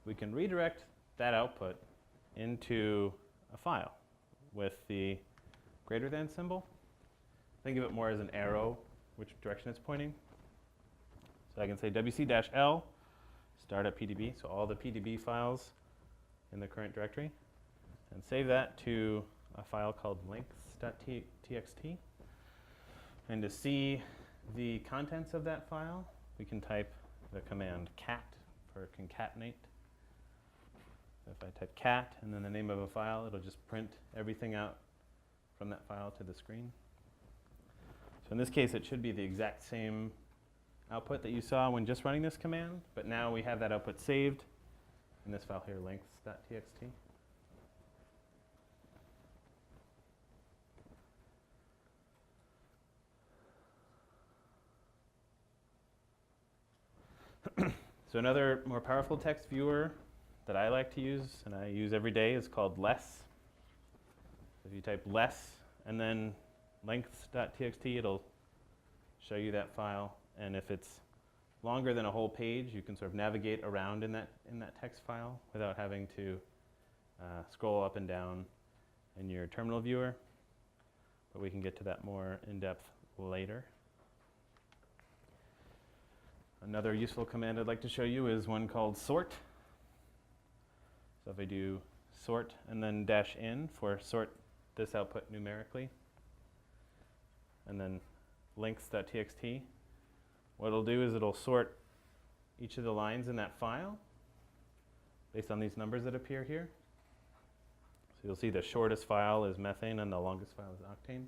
[SPEAKER 1] We can redirect that output into a file with the greater than symbol. Think of it more as an arrow, which direction it's pointing. So I can say WC-L, start at PDB, so all the PDB files in the current directory, and save that to a file called links.txt. And to see the contents of that file, we can type the command cat for concatenate. So if I type cat and then the name of a file, it'll just print everything out from that file to the screen. So in this case, it should be the exact same output that you saw when just running this command, but now we have that output saved in this file here, links.txt. So another more powerful text viewer that I like to use and I use every day is called less. If you type less and then lengths.txt, it'll show you that file. And if it's longer than a whole page, you can sort of navigate around in that text file without having to scroll up and down in your terminal viewer. But we can get to that more in depth later. Another useful command I'd like to show you is one called sort. So if I do sort and then -n for sort this output numerically, and then links.txt, what it'll do is it'll sort each of the lines in that file based on these numbers that appear here. So you'll see the shortest file is methane and the longest file is octane.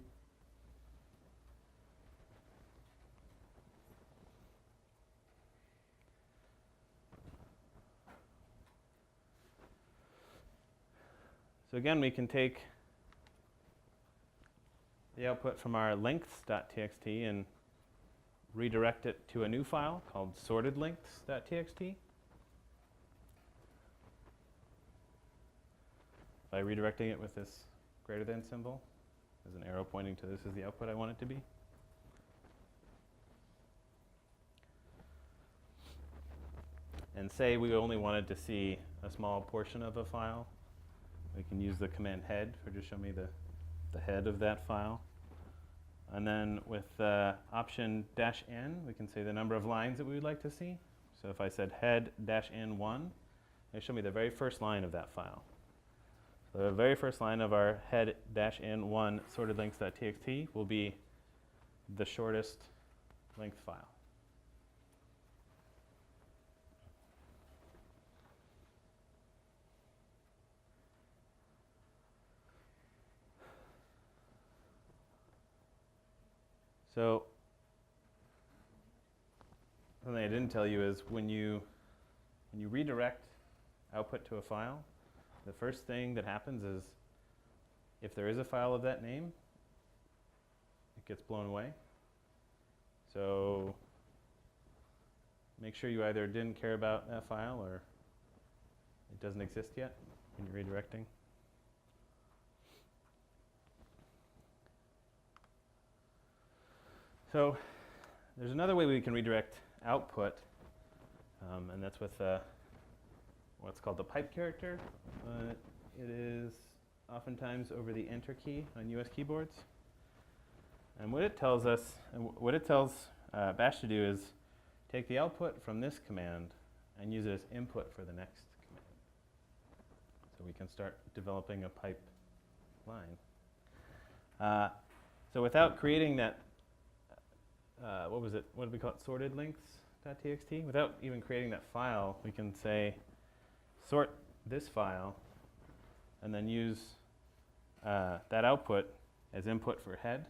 [SPEAKER 1] So again, we can take the output from our lengths.txt and redirect it to a new file called sortedlinks.txt. By redirecting it with this greater than symbol, there's an arrow pointing to this is the output I want it to be. And say we only wanted to see a small portion of a file, we can use the command head for to show me the head of that file. And then with option -n, we can say the number of lines that we would like to see. So if I said head -n1, it'll show me the very first line of that file. So the very first line of our head -n1 sortedlinks.txt will be the shortest length file. So something I didn't tell you is when you redirect output to a file, the first thing that happens is if there is a file of that name, it gets blown away. So make sure you either didn't care about that file or it doesn't exist yet when you're redirecting. So there's another way we can redirect output, and that's with what's called the pipe character. It is oftentimes over the enter key on US keyboards. And what it tells us, and what it tells Bash to do is take the output from this command and use it as input for the next command. So we can start developing a pipe line. So without creating that, what was it? What did we call it? Sorted links.txt. Without even creating that file, we can say sort this file and then use that output as input for head.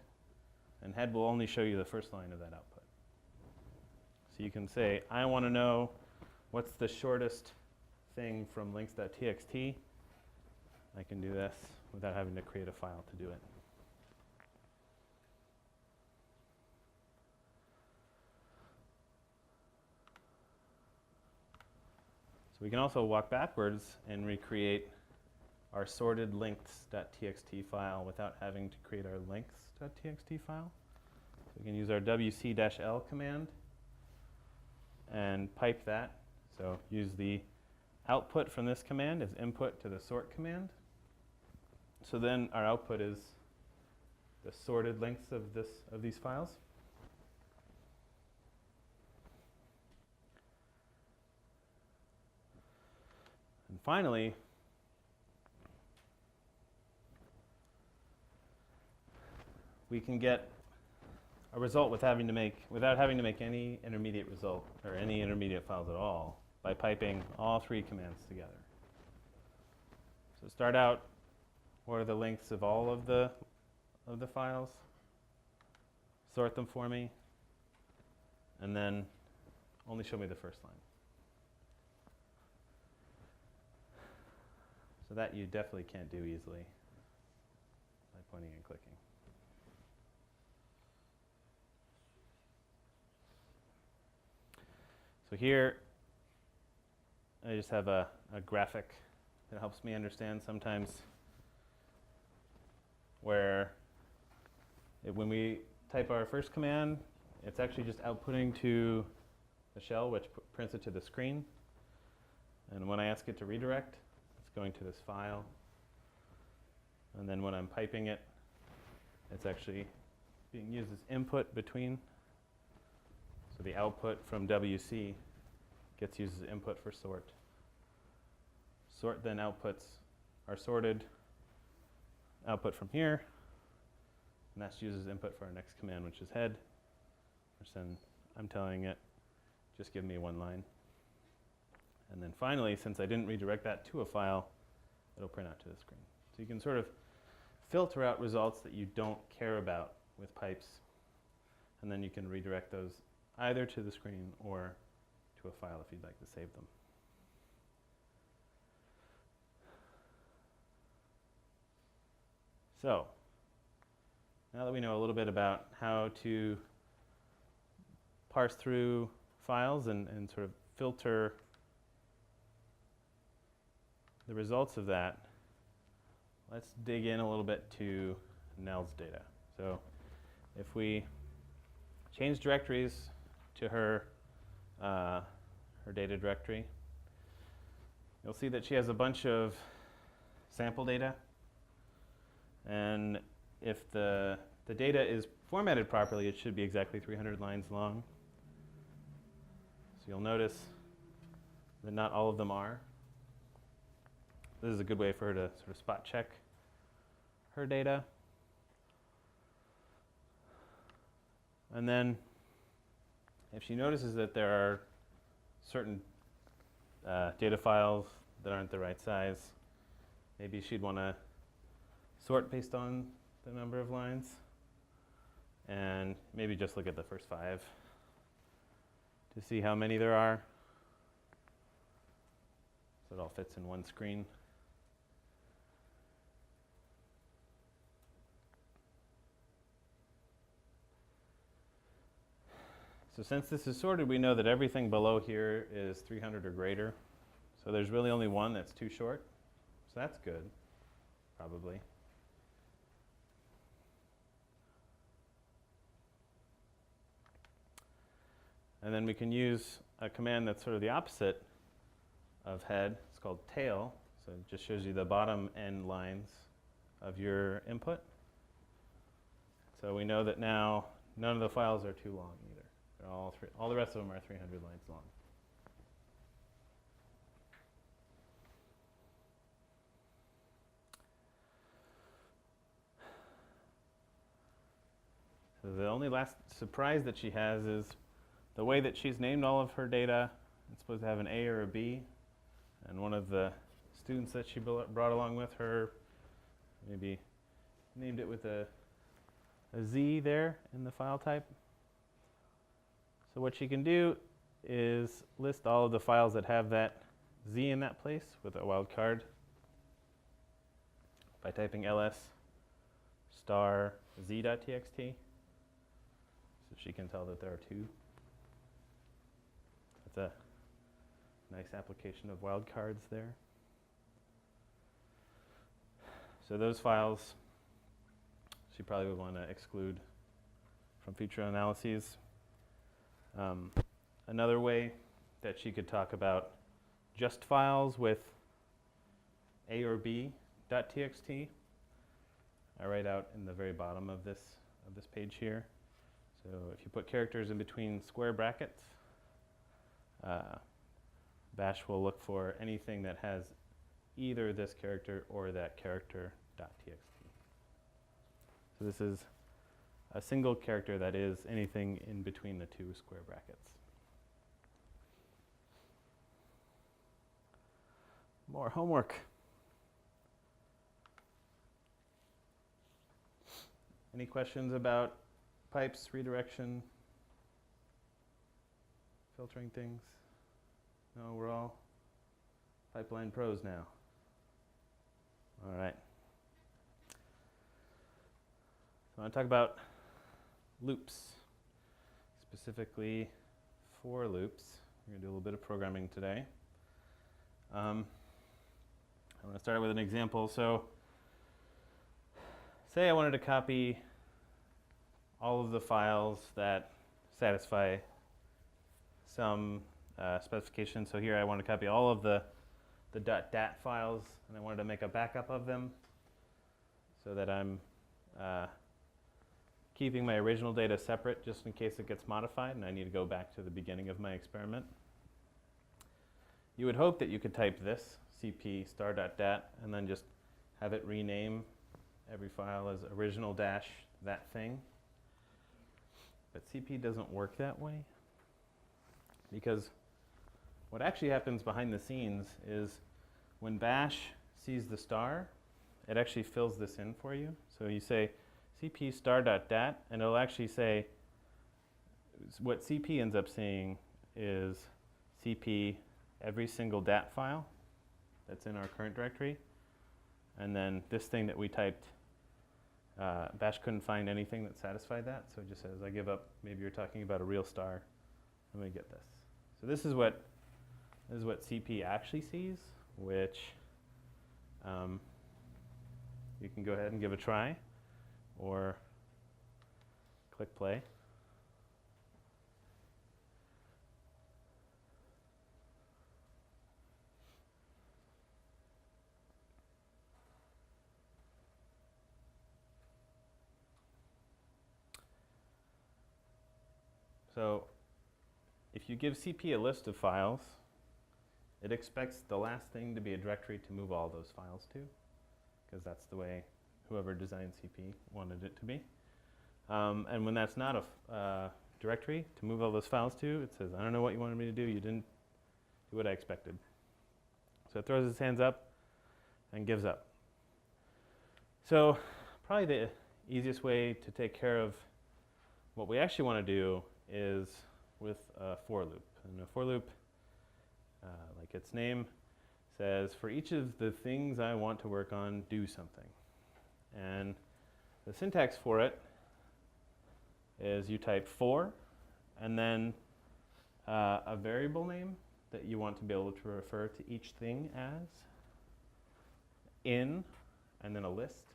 [SPEAKER 1] And head will only show you the first line of that output. So you can say, I want to know what's the shortest thing from links.txt. I can do this without having to create a file to do it. So we can also walk backwards and recreate our sorted links.txt file without having to create our links.txt file. So we can use our wc-l command and pipe that. So use the output from this command as input to the sort command. So then our output is the sorted links of these files. And finally, we can get a result without having to make any intermediate result or any intermediate files at all by piping all three commands together. So start out, what are the links of all of the files? Sort them for me, and then only show me the first line. So that you definitely can't do easily by pointing and clicking. So here, I just have a graphic that helps me understand sometimes where when we type our first command, it's actually just outputting to the shell, which prints it to the screen. And when I ask it to redirect, it's going to this file. And then when I'm piping it, it's actually being used as input between. So the output from WC gets used as input for sort. Sort then outputs our sorted output from here, and that's used as input for our next command, which is head, which then I'm telling it, just give me one line. And then finally, since I didn't redirect that to a file, it'll print out to the screen. So you can sort of filter out results that you don't care about with pipes, and then you can redirect those either to the screen or to a file if you'd like to save them. So, now that we know a little bit about how to parse through files and sort of filter the results of that, let's dig in a little bit to Nell's data. So, if we change directories to her data directory, you'll see that she has a bunch of sample data. And if the data is formatted properly, it should be exactly 300 lines long. So you'll notice that not all of them are. This is a good way for her to sort of spot check her data. And then if she notices that there are certain data files that aren't the right size, maybe she'd want to sort based on the number of lines, and maybe just look at the first 5 to see how many there are, so it all fits in one screen. So since this is sorted, we know that everything below here is 300 or greater. So there's really only one that's too short. So that's good, probably. And then we can use a command that's sort of the opposite of head. It's called tail. So it just shows you the bottom end lines of your input. So we know that now none of the files are too long either. They're all the rest of them are 300 lines long. So the only last surprise that she has is the way that she's named all of her data. It's supposed to have an A or a B. And one of the students that she brought along with her maybe named it with a Z there in the file type. So what she can do is list all of the files that have that Z in that place with a wildcard by typing ls star z.txt. So she can tell that there are two. That's a nice application of wildcards there. So those files she probably would want to exclude from future analyses. Another way that she could talk about just files with A or B.txt, I write out in the very bottom of this page here. So if you put characters in between square brackets, Bash will look for anything that has either this character or that character.txt. So this is a single character that is anything in between the two square brackets. More homework. Any questions about pipes, redirection, filtering things? No, we're all pipeline pros now. All right. So I want to talk about loops, specifically for loops. We're going to do a little bit of programming today. I want to start with an example. So say I wanted to copy all of the files that satisfy some specification. So here I want to copy all of the .dat files, and I wanted to make a backup of them so that I'm keeping my original data separate just in case it gets modified and I need to go back to the beginning of my experiment. You would hope that you could type this, cp star.dat, and then just have it rename every file as original dash that thing. But cp doesn't work that way, because what actually happens behind the scenes is when bash sees the star, it actually fills this in for you. So you say cp star.dat, and it'll actually say, what cp ends up saying is cp every single dat file that's in our current directory, and then this thing that we typed, bash couldn't find anything that satisfied that, so it just says, I give up. Maybe you're talking about a real star. Let me get this. So this is what cp actually sees, which you can go ahead and give a try, or click play. So if you give cp a list of files, it expects the last thing to be a directory to move all those files to, because that's the way whoever designed cp wanted it to be. And when that's not a directory to move all those files to, it says, I don't know what you wanted me to do. You didn't do what I expected. So it throws its hands up and gives up. So probably the easiest way to take care of what we actually want to do is with a for loop. And a for loop, like its name says, for each of the things I want to work on, do something. And the syntax for it is you type for, and then a variable name that you want to be able to refer to each thing as, in, and then a list.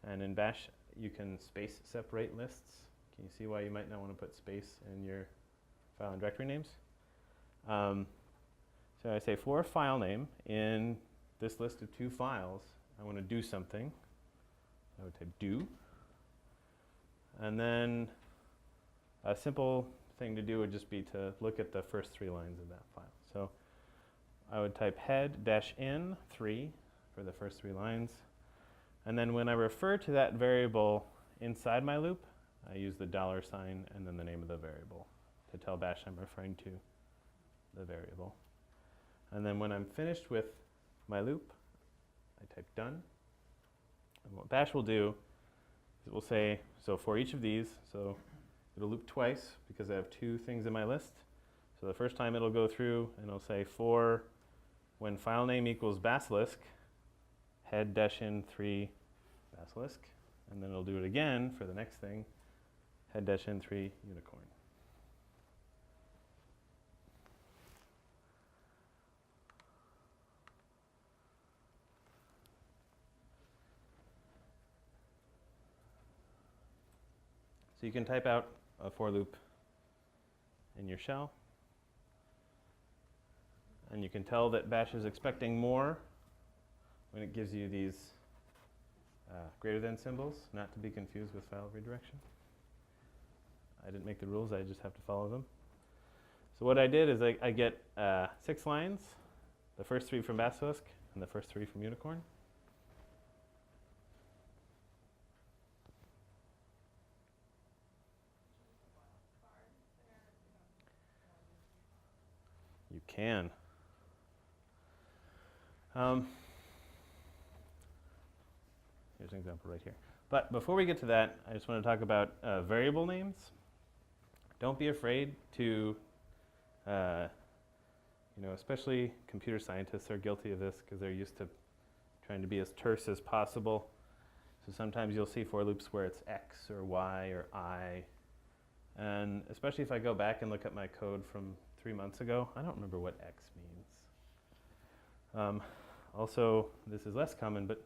[SPEAKER 1] And in Bash, you can space separate lists. Can you see why you might not want to put space in your file and directory names? So I say for a file name in this list of 2 files, I want to do something. I would type do. And then a simple thing to do would just be to look at the first 3 lines of that file. So I would type head-in 3 for the first 3 lines. And then when I refer to that variable inside my loop, I use the $sign and then the name of the variable to tell Bash I'm referring to the variable. And then when I'm finished with my loop, I type done. And what Bash will do is it will say, so for each of these, so it'll loop twice because I have 2 things in my list. So the first time it'll go through and it'll say for when file name equals basilisk, head-in 3 basilisk. And then it'll do it again for the next thing, head-in 3 unicorn. So you can type out a for loop in your shell. And you can tell that Bash is expecting more when it gives you these greater than symbols, not to be confused with file redirection. I didn't make the rules, I just have to follow them. So what I did is I get 6 lines, the first 3 from basilisk and the first 3 from unicorn. You can. Here's an example right here. But before we get to that, I just want to talk about variable names. Don't be afraid to, especially computer scientists are guilty of this because they're used to trying to be as terse as possible. So sometimes you'll see for loops where it's X or Y or I. And especially if I go back and look at my code from 3 months ago, I don't remember what X means. Also, this is less common, but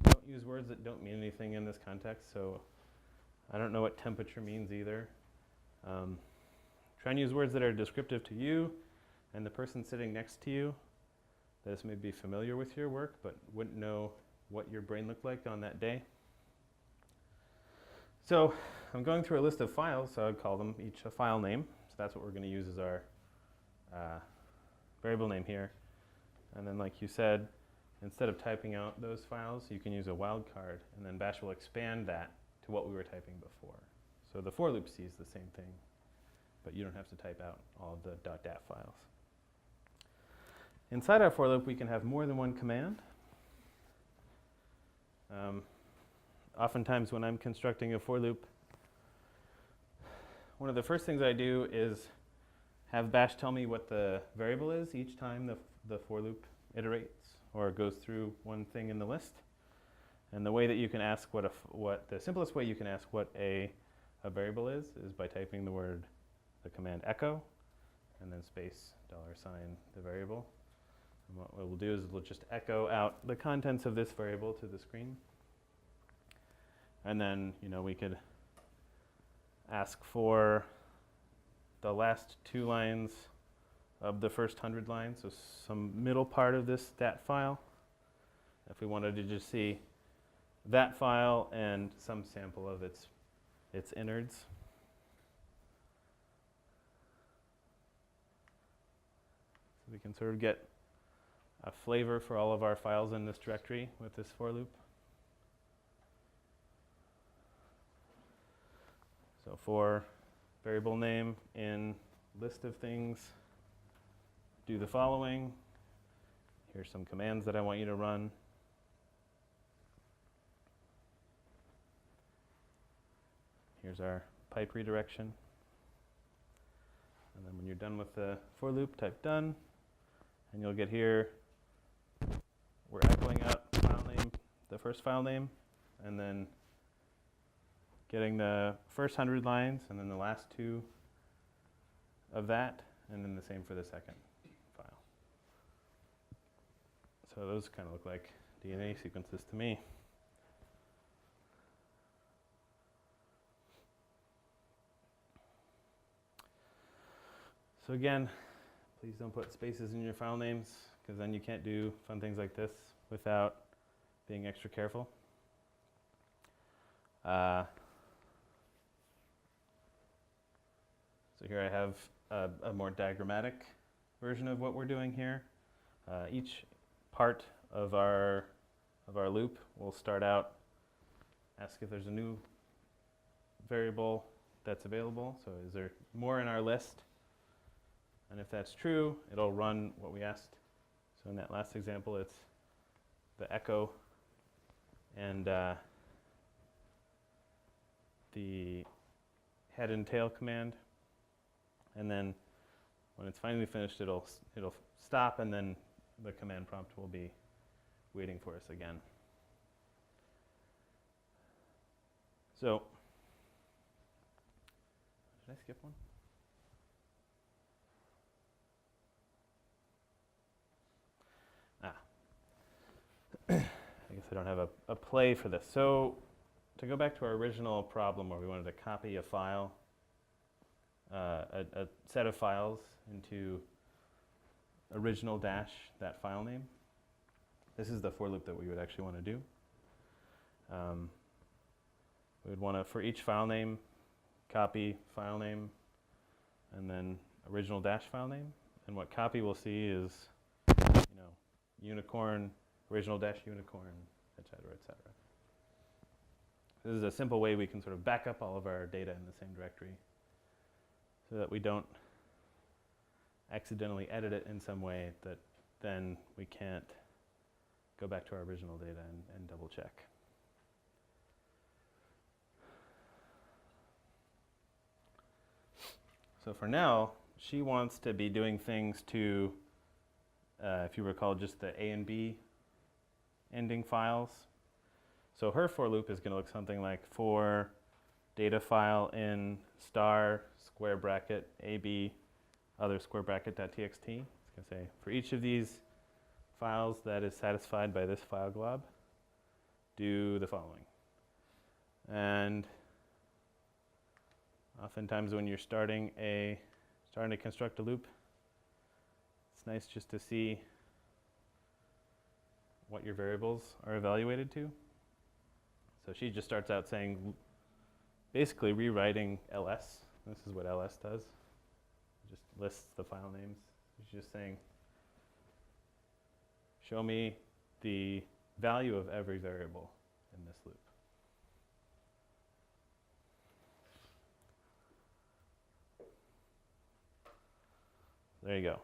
[SPEAKER 1] don't use words that don't mean anything in this context. So I don't know what temperature means either. Try and use words that are descriptive to you and the person sitting next to you that is maybe familiar with your work but wouldn't know what your brain looked like on that day. So I'm going through a list of files, so I'd call them each a file name. So that's what we're going to use as our variable name here. And then like you said, instead of typing out those files, you can use a wildcard, and then Bash will expand that to what we were typing before. So the for loop sees the same thing, but you don't have to type out all of the .dat files. Inside our for loop, we can have more than one command. Oftentimes when I'm constructing a for loop, one of the first things I do is have Bash tell me what the variable is each time the for loop iterates or goes through one thing in the list. And the way that you can ask the simplest way you can ask what a variable is by typing the command echo, and then space $sign the variable. And what we'll do is we'll just echo out the contents of this variable to the screen. And then, we could ask for the last 2 lines of the first 100 lines, so some middle part of this stat file. If we wanted to just see that file and some sample of its innards. So we can sort of get a flavor for all of our files in this directory with this for loop. So for variable name in list of things, do the following. Here's some commands that I want you to run. Here's our pipe redirection. And then when you're done with the for loop, type done. And you'll get here, we're echoing out file name, the first file name, and then getting the first 100 lines and then the last 2 of that, and then the same for the second file. So those kind of look like DNA sequences to me. So again, please don't put spaces in your file names, because then you can't do fun things like this without being extra careful. So here I have a more diagrammatic version of what we're doing here. Each part of our loop will start out, ask if there's a new variable that's available. So is there more in our list? And if that's true, it'll run what we asked. So in that last example, it's the echo and the head and tail command. And then when it's finally finished, it'll stop, and then the command prompt will be waiting for us again. So, did I skip one? I guess I don't have a play for this. So, to go back to our original problem where we wanted to copy a file, a set of files into original dash that file name. This is the for loop that we would actually want to do. We would want to, for each file name, copy file name and then original dash file name. And what copy we'll see is, unicorn, original dash unicorn, et cetera, et cetera. This is a simple way we can sort of back up all of our data in the same directory so that we don't accidentally edit it in some way that then we can't go back to our original data and double check. So for now, she wants to be doing things to, if you recall, just the A and B ending files. So her for loop is going to look something like for data file in star square bracket AB other square bracket .txt. It's going to say for each of these files that is satisfied by this file glob, do the following. And oftentimes when you're starting to construct a loop, it's nice just to see what your variables are evaluated to. So she just starts out saying, basically rewriting ls. This is what ls does. It just lists the file names. She's just saying, show me the value of every variable in this loop. There you go.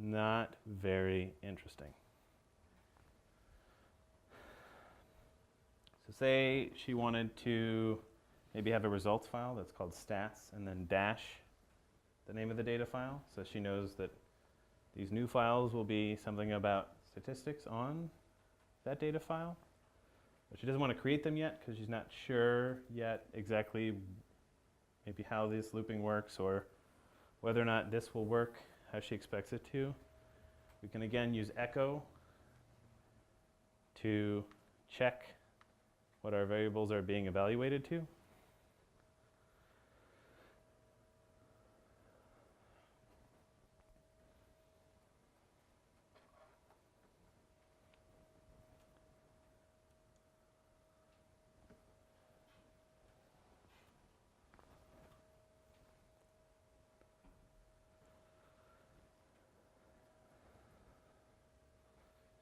[SPEAKER 1] Not very interesting. So say she wanted to maybe have a results file that's called stats and then dash the name of the data file. So she knows that these new files will be something about statistics on that data file. But she doesn't want to create them yet because she's not sure yet exactly maybe how this looping works or whether or not this will work how she expects it to. We can again use echo to check what our variables are being evaluated to.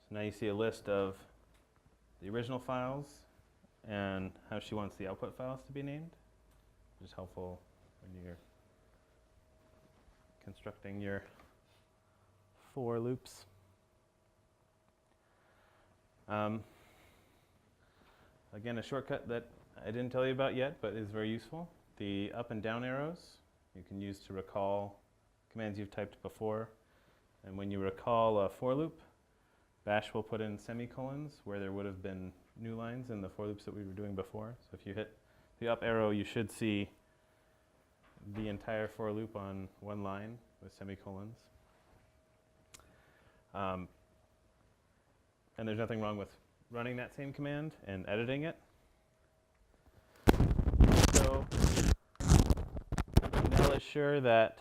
[SPEAKER 1] So now you see a list of the original files and how she wants the output files to be named, which is helpful when you're constructing your for loops. Again, a shortcut that I didn't tell you about yet, but is very useful. The up and down arrows you can use to recall commands you've typed before. And when you recall a for loop, Bash will put in semicolons where there would have been new lines in the for loops that we were doing before. So if you hit the up arrow, you should see the entire for loop on one line with semicolons. And there's nothing wrong with running that same command and editing it. So Nell is sure that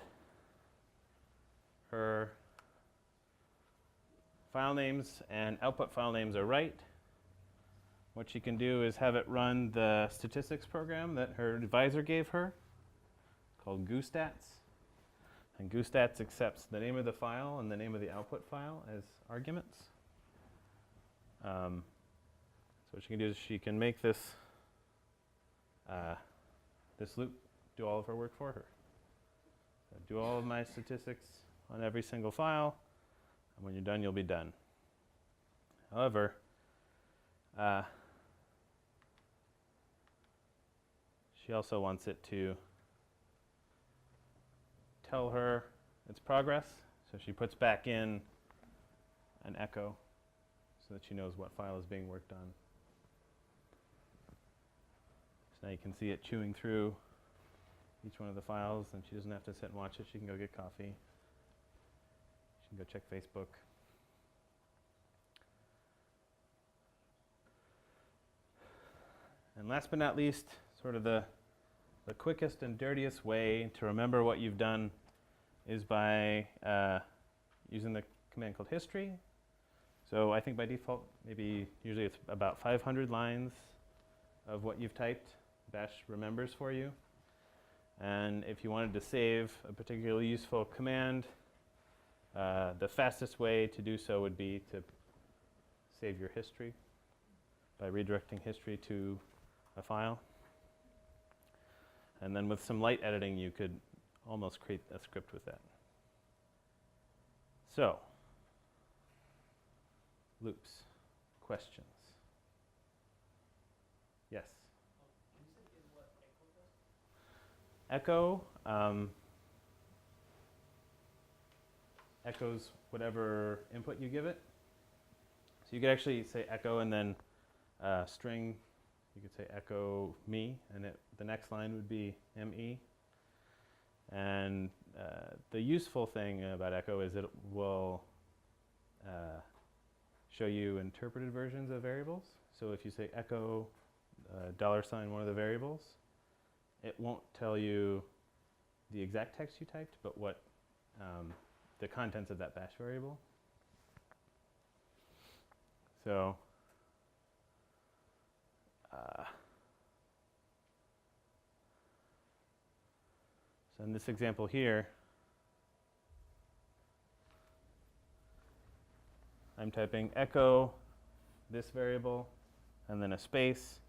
[SPEAKER 1] her file names and output file names are right. What she can do is have it run the statistics program that her advisor gave her, called goostats. And goostats accepts the name of the file and the name of the output file as arguments. So what she can do is she can make this this loop do all of her work for her. So do all of my statistics on every single file, and when you're done, you'll be done. However, she also wants it to tell her its progress, so she puts back in an echo so that she knows what file is being worked on. So now you can see it chewing through each one of the files, and she doesn't have to sit and watch it. She can go get coffee. She can go check Facebook. And last but not least, sort of the quickest and dirtiest way to remember what you've done is by using the command called history. So I think by default, usually it's about 500 lines of what you've typed, Bash remembers for you. And if you wanted to save a particularly useful command, the fastest way to do so would be to save your history by redirecting history to a file. And then with some light editing, you could almost create a script with that. So, loops, questions? Yes?
[SPEAKER 4] Can you say again what echo does?
[SPEAKER 1] Echo echoes whatever input you give it. So you could actually say echo and then string. You could say echo me, and the next line would be me. And the useful thing about echo is it will show you interpreted versions of variables. So if you say echo $, one of the variables, it won't tell you the exact text you typed, but what the contents of that bash variable. So so in this example here, I'm typing echo this variable, and then a space,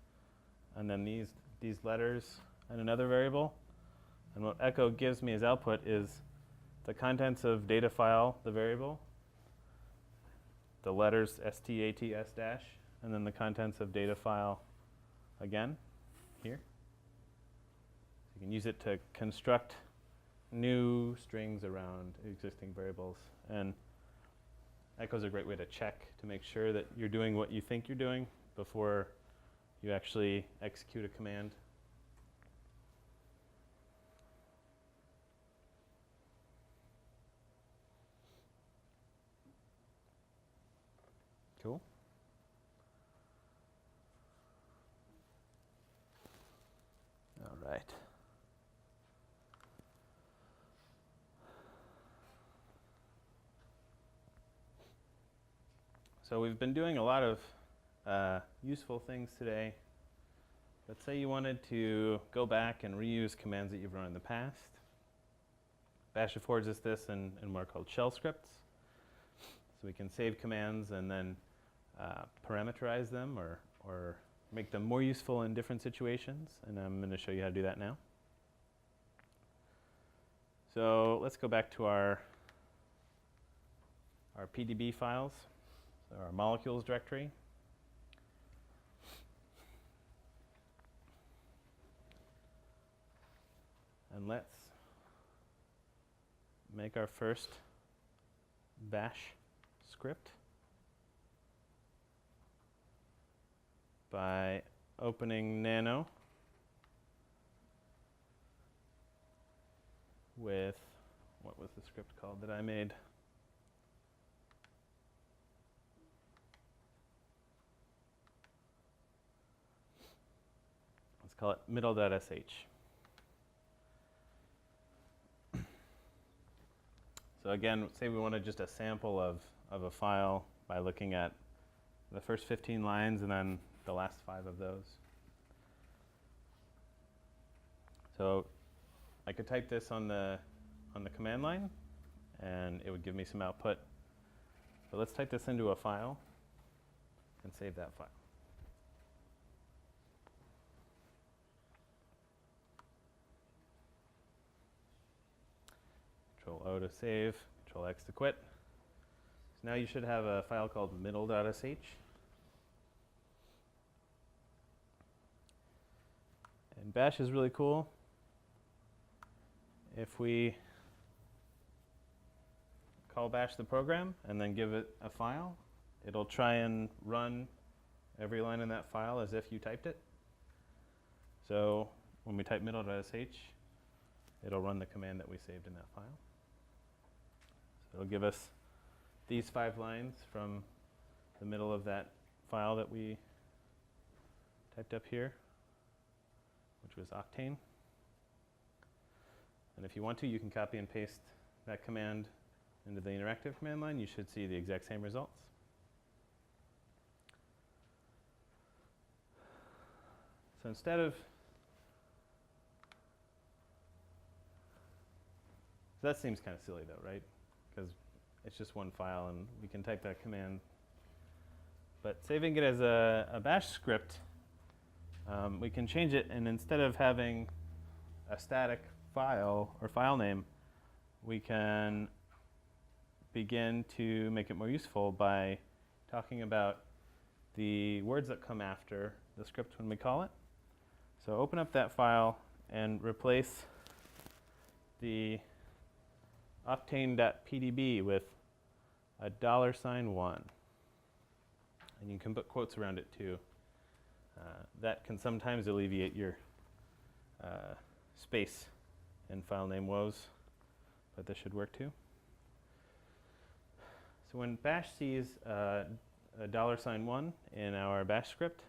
[SPEAKER 1] and then these letters and another variable. And what echo gives me as output is the contents of data file, the variable, the letters stats dash, and then the contents of data file again here. You can use it to construct new strings around existing variables. And echo is a great way to check to make sure that you're doing what you think you're doing before you actually execute a command. Cool. All right. So we've been doing a lot of useful things today. Let's say you wanted to go back and reuse commands that you've run in the past. Bash affords us this in what are called shell scripts. So we can save commands and then parameterize them or make them more useful in different situations. And I'm going to show you how to do that now. So let's go back to our PDB files, so our molecules directory. And let's make our first bash script by opening nano with, what was the script called that I made? Let's call it middle.sh. So again, say we wanted just a sample of a file by looking at the first 15 lines and then the last 5 of those. So I could type this on the command line and it would give me some output. But let's type this into a file and save that file. Control O to save, Control X to quit. So now you should have a file called middle.sh. And bash is really cool. If we call bash the program and then give it a file, it'll try and run every line in that file as if you typed it. So when we type middle.sh, it'll run the command that we saved in that file. So it'll give us these 5 lines from the middle of that file that we typed up here, which was Octane. And if you want to, you can copy and paste that command into the interactive command line. You should see the exact same results. So instead of, that seems kind of silly though, right? Because it's just one file and we can type that command. But saving it as a bash script, we can change it, and instead of having a static file or file name, we can begin to make it more useful by talking about the words that come after the script when we call it. So open up that file and replace the octane.pdb with a $1. And you can put quotes around it too. That can sometimes alleviate your space and file name woes, but this should work too. So when bash sees a $1 in our bash script,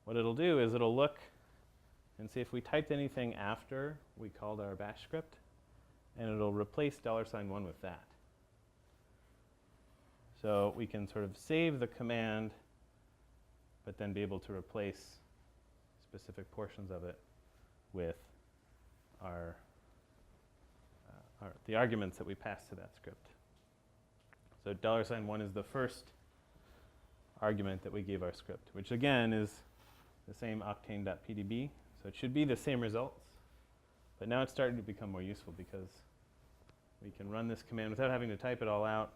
[SPEAKER 1] what it'll do is it'll look and see if we typed anything after we called our bash script, and it'll replace $1 with that. So we can sort of save the command, but then be able to replace specific portions of it with the arguments that we pass to that script. So $1 is the first argument that we gave our script, which again is the same octane.pdb. So it should be the same results, but now it's starting to become more useful because we can run this command without having to type it all out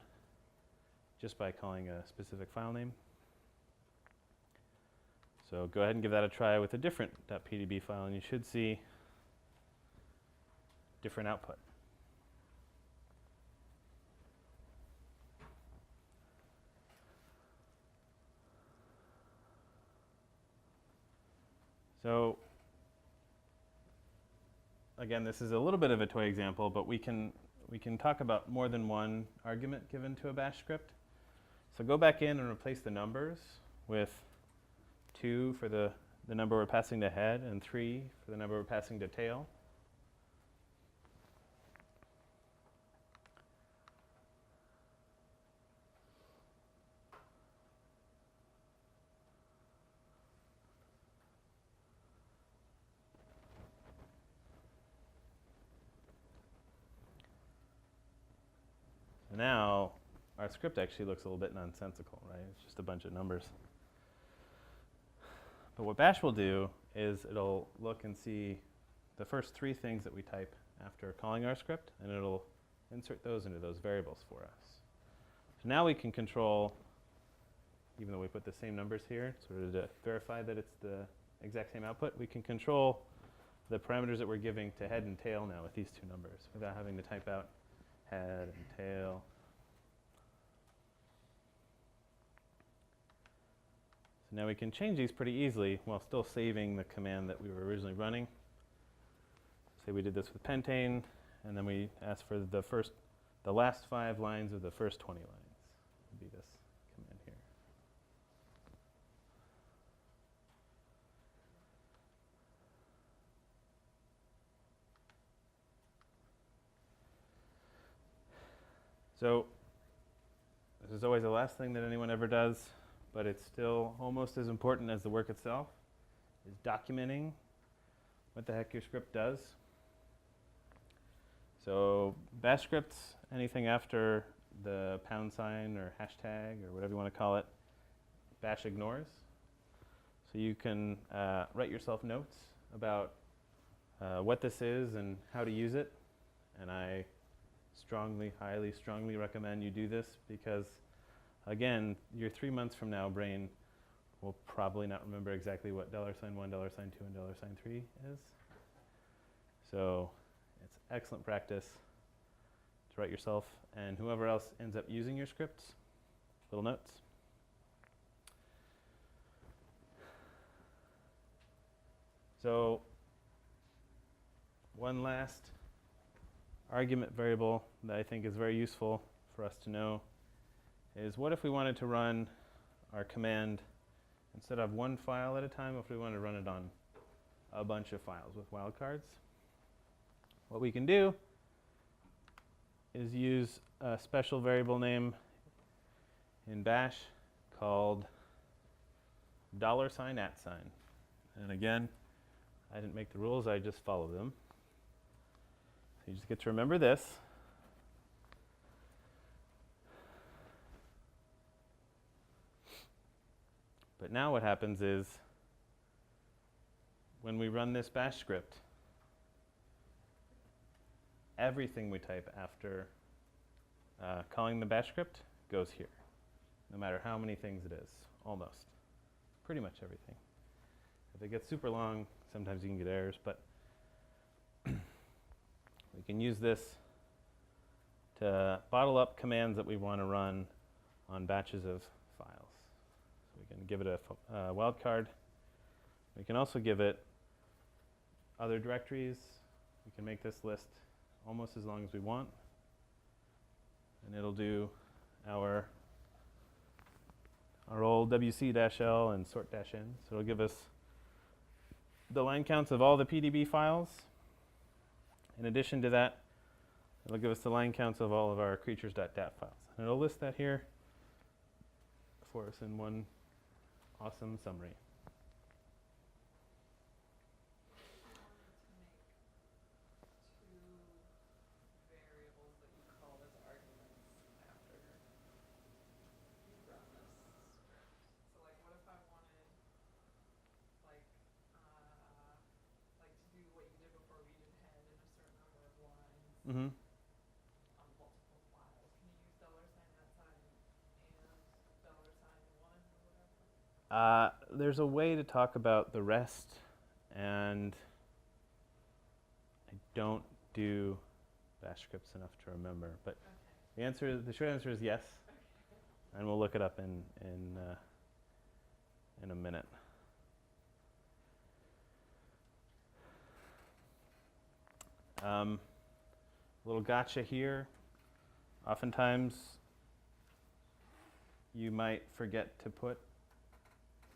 [SPEAKER 1] just by calling a specific file name. So go ahead and give that a try with a different .pdb file and you should see different output. So again, this is a little bit of a toy example, but we can talk about more than one argument given to a bash script. So go back in and replace the numbers with 2 for the number we're passing to head and 3 for the number we're passing to tail. Now, our script actually looks a little bit nonsensical, right? It's just a bunch of numbers. But what bash will do is it'll look and see the first 3 things that we type after calling our script, and it'll insert those into those variables for us. So now we can control, even though we put the same numbers here, sort of to verify that it's the exact same output, we can control the parameters that we're giving to head and tail now with these 2 numbers without having to type out head and tail. So now we can change these pretty easily while still saving the command that we were originally running. Say we did this with pentane, and then we ask for the last 5 lines of the first 20 lines. Would be this command here. So this is always the last thing that anyone ever does, but it's still almost as important as the work itself, is documenting what the heck your script does. So bash scripts, anything after the pound sign or hashtag or whatever you want to call it, bash ignores. So you can write yourself notes about what this is and how to use it. And I highly strongly recommend you do this because, again, your 3 months from now brain will probably not remember exactly what $1, $2, and $3 is. So it's excellent practice to write yourself and whoever else ends up using your scripts, little notes. So one last argument variable that I think is very useful for us to know is, what if we wanted to run our command instead of one file at a time, if we wanted to run it on a bunch of files with wildcards? What we can do is use a special variable name in bash called $@. And again, I didn't make the rules, I just follow them. So you just get to remember this. But now what happens is, when we run this bash script, everything we type after calling the bash script goes here, no matter how many things it is, almost. Pretty much everything. If it gets super long, sometimes you can get errors, but we can use this to bottle up commands that we want to run on batches of files. So we can give it a wildcard. We can also give it other directories. We can make this list almost as long as we want. And it'll do our old wc-l and sort-n. So it'll give us the line counts of all the PDB files. In addition to that, it'll give us the line counts of all of our creatures.dat files. And it'll list that here for us in one awesome summary.
[SPEAKER 2] If you wanted to make 2 variables that you call as arguments after you run this script. So like, what if I wanted like to do what you did before we did head in a certain number of lines
[SPEAKER 1] Mm-hmm.
[SPEAKER 2] on multiple files? Can you use $@sign and $1 or whatever?
[SPEAKER 1] There's a way to talk about the rest, and I don't do bash scripts enough to remember. But
[SPEAKER 2] Okay.
[SPEAKER 1] the short answer is yes,
[SPEAKER 2] Okay.
[SPEAKER 1] and we'll look it up in a minute. Little gotcha here. Oftentimes, you might forget to put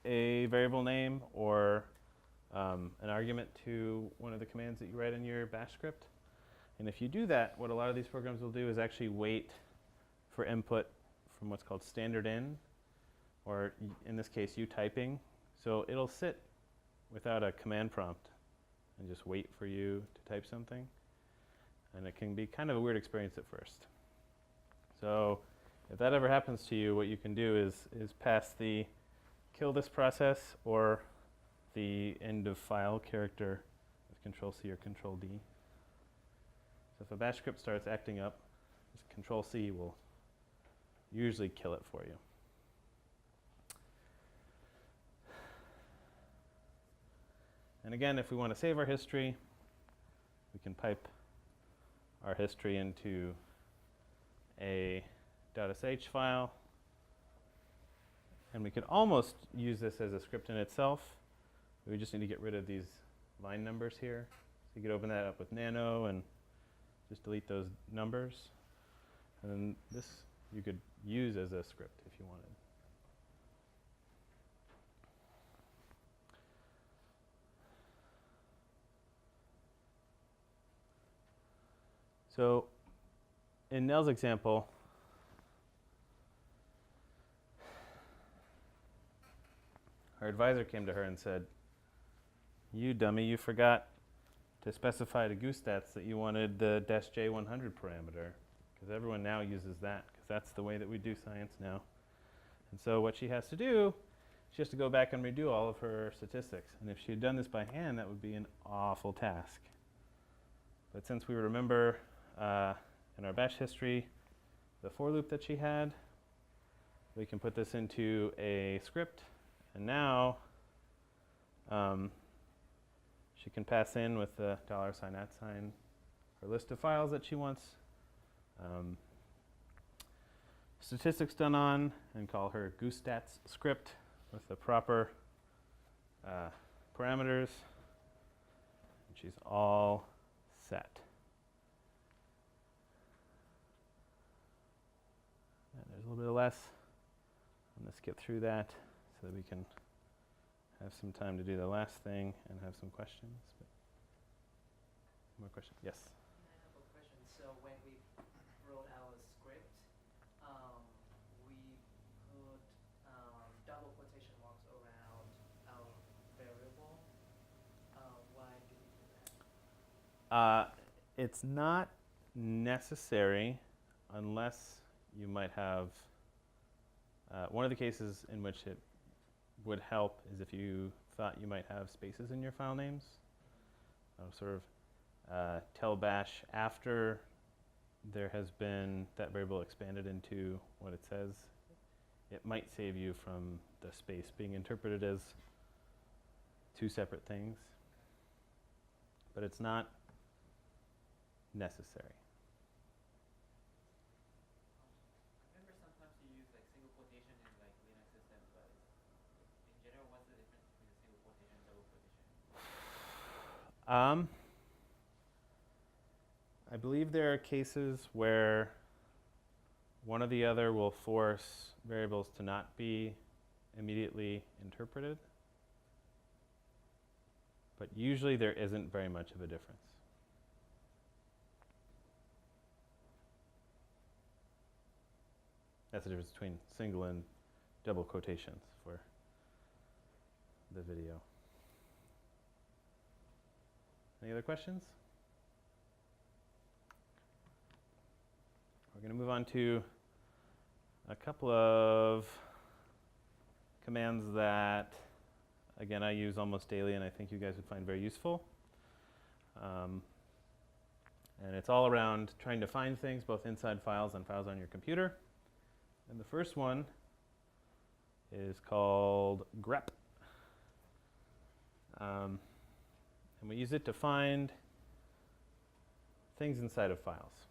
[SPEAKER 1] a variable name or an argument to one of the commands that you write in your bash script. And if you do that, what a lot of these programs will do is actually wait for input from what's called standard in, or in this case, you typing. So it'll sit without a command prompt and just wait for you to type something. And it can be kind of a weird experience at first. So if that ever happens to you, what you can do is pass the kill this process or the end of file character with Control-C or Control-D. So if a bash script starts acting up, just Control-C will usually kill it for you. And again, if we want to save our history, we can pipe our history into a .sh file. And we can almost use this as a script in itself. We just need to get rid of these line numbers here. So you could open that up with nano and just delete those numbers. And then this you could use as a script if you wanted. So in Nell's example, her advisor came to her and said, "You dummy, you forgot to specify to GooseStats that you wanted the -J100 parameter, because everyone now uses that, because that's the way that we do science now." And so what she has to do, she has to go back and redo all of her statistics. And if she had done this by hand, that would be an awful task. But since we remember in our batch history the for loop that she had, we can put this into a script. And now she can pass in with the $@, her list of files that she wants statistics done on, and call her GooseStats script with the proper parameters. And she's all set. And there's a little bit of less. I'm going to skip through that so that we can have some time to do the last thing and have some questions. But more questions? Yes.
[SPEAKER 5] I have a question. So when we wrote our script, we put double quotation marks around our variable. Why do we do that?
[SPEAKER 1] It's not necessary unless you might have one of the cases in which it would help is if you thought you might have spaces in your file names. Sort of tell bash after there has been that variable expanded into what it says. It might save you from the space being interpreted as two separate things. But it's not necessary.
[SPEAKER 6] I remember sometimes you use like single quotation in like Linux system, but in general, what's the difference between a single quotation and double quotation?
[SPEAKER 1] I believe there are cases where one or the other will force variables to not be immediately interpreted. But usually there isn't very much of a difference. That's the difference between single and double quotations for the video. Any other questions? We're going to move on to a couple of commands that, again, I use almost daily and I think you guys would find very useful. And it's all around trying to find things both inside files and files on your computer. And the first one is called grep. And we use it to find things inside of files.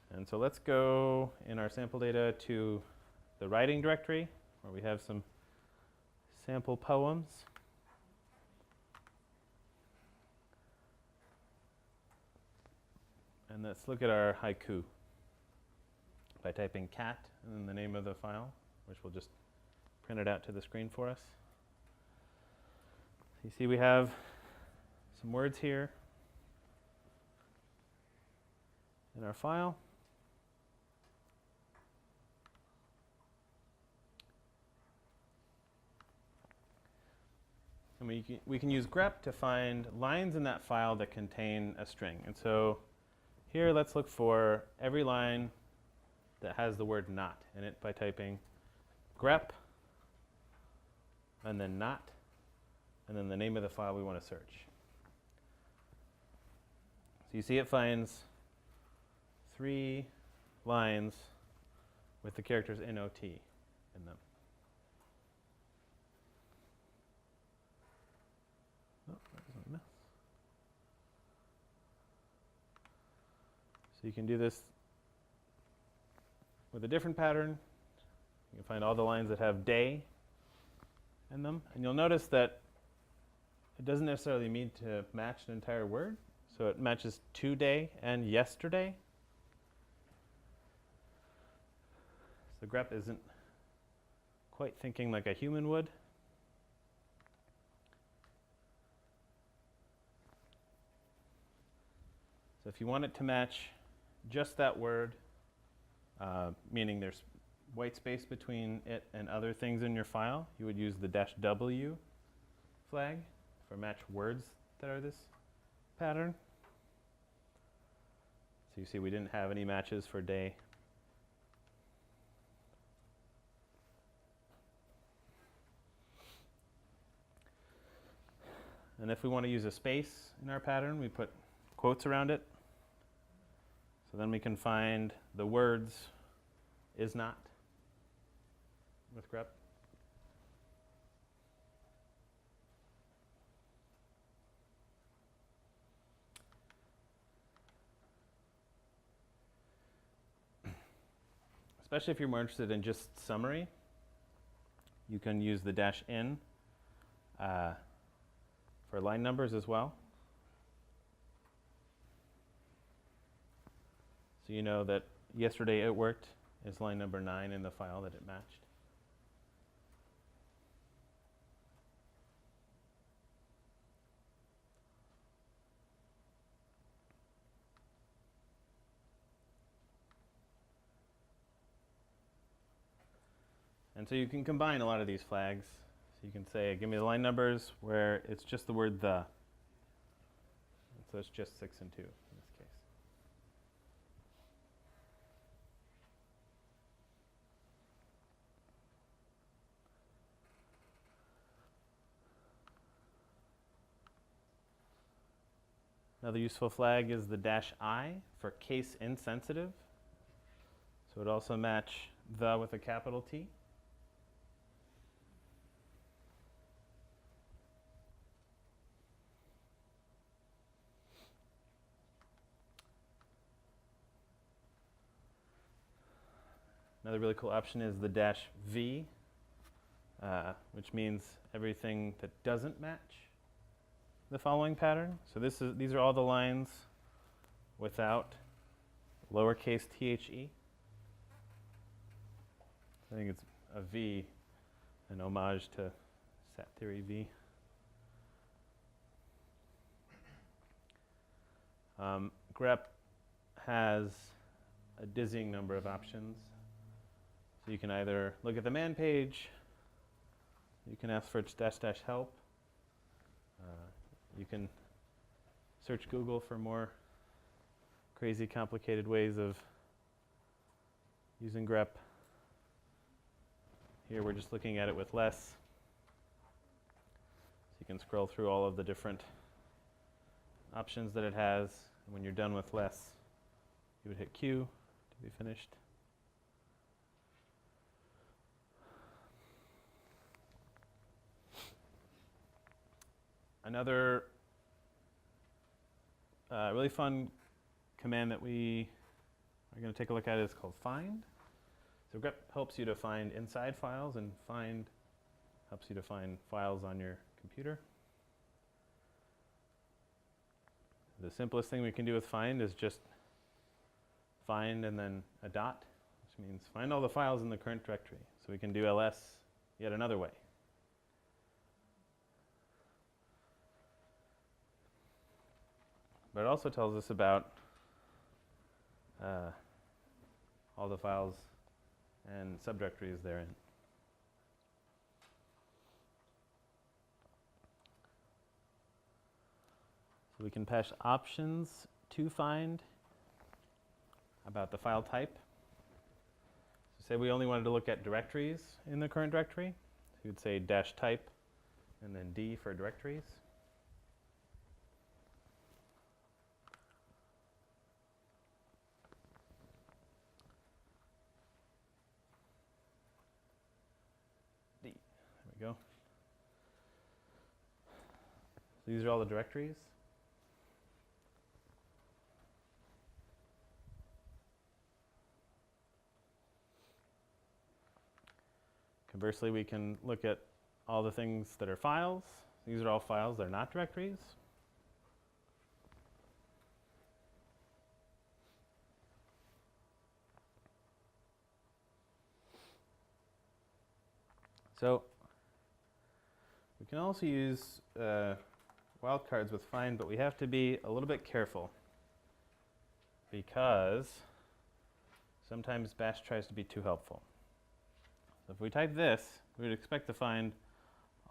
[SPEAKER 1] And so let's go in our sample data to the writing directory, where we have some sample poems. And let's look at our haiku by typing cat and then the name of the file, which will just print it out to the screen for us. You see we have some words here in our file. And we can use grep to find lines in that file that contain a string. And so here let's look for every line that has the word not in it by typing grep and then not and then the name of the file we want to search. So you see it finds 3 lines with the characters NOT in them. Oh, that was a mess. So you can do this with a different pattern. You can find all the lines that have day in them. And you'll notice that it doesn't necessarily mean to match an entire word. So it matches today and yesterday. So grep isn't quite thinking like a human would. So if you want it to match just that word, meaning there's white space between it and other things in your file, you would use the -W flag for match words that are this pattern. So you see we didn't have any matches for day. And if we want to use a space in our pattern, we put quotes around it. So then we can find the words is not with grep. Especially if you're more interested in just summary, you can use the -N for line numbers as well. So you know that yesterday it worked is line number 9 in the file that it matched. And so you can combine a lot of these flags. So you can say, give me the line numbers where it's just the word the. And so it's just 6 and 2 in this case. Another useful flag is the -I for case insensitive. So it also match the with a capital T. Another really cool option is the -V, which means everything that doesn't match the following pattern. So these are all the lines without lowercase the. I think it's a V, an homage to set theory V. grep has a dizzying number of options. So you can either look at the man page, you can ask for its -- help, you can search Google for more crazy complicated ways of using grep. Here we're just looking at it with less. So you can scroll through all of the different options that it has. And when you're done with less, you would hit Q to be finished. Another really fun command that we are going to take a look at is called find. So grep helps you to find inside files, and find helps you to find files on your computer. The simplest thing we can do with find is just find and then a dot, which means find all the files in the current directory. So we can do ls yet another way. But it also tells us about all the files and subdirectories therein. So we can pass options to find about the file type. So say we only wanted to look at directories in the current directory. So you'd say -type and then D for directories. D. There we go. So these are all the directories. Conversely, we can look at all the things that are files. These are all files, they're not directories. So we can also use wildcards with find, but we have to be a little bit careful because sometimes bash tries to be too helpful. So if we type this, we would expect to find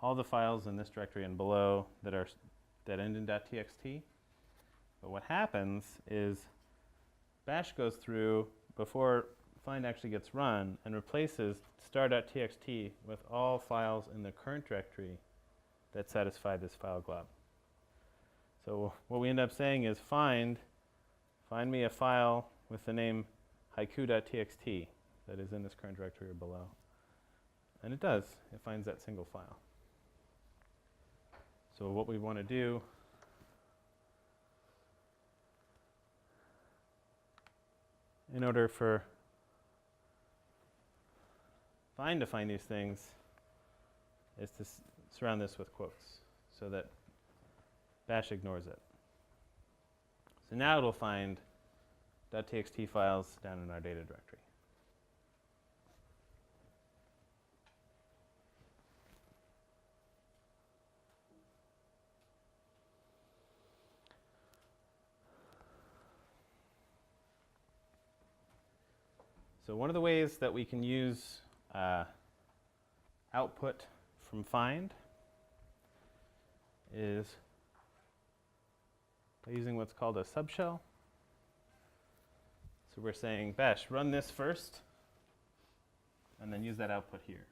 [SPEAKER 1] all the files in this directory and below that end in .txt. But what happens is bash goes through before find actually gets run and replaces star.txt with all files in the current directory that satisfy this file glob. So what we end up saying is find me a file with the name haiku.txt that is in this current directory or below. And it does. It finds that single file. So what we want to do in order for find to find these things is to surround this with quotes so that bash ignores it. So now it'll find .txt files down in our data directory. So one of the ways that we can use output from find is by using what's called a subshell. So we're saying, bash, run this first, and then use that output here.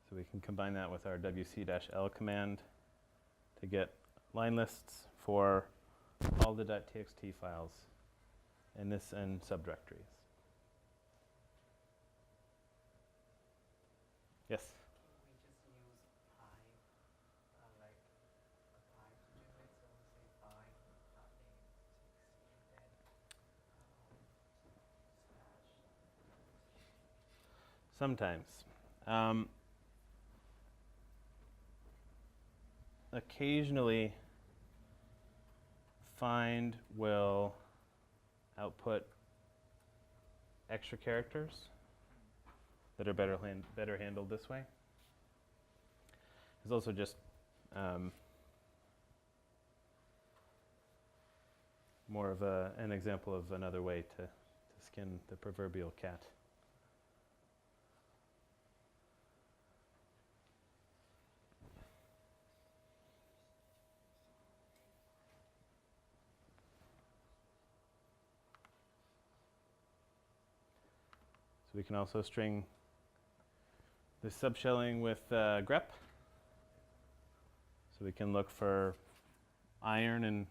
[SPEAKER 1] So we can combine that with our wc-l command to get line lists for all the .txt files in this and subdirectories. Yes?
[SPEAKER 5] Can we just use pi, like a pi to generate? So we say find name txt and then slash.
[SPEAKER 1] Sometimes. Occasionally, find will output extra characters that are better handled this way. There's also just more of an example of another way to skin the proverbial cat. So we can also string the subshelling with grep. So we can look for iron in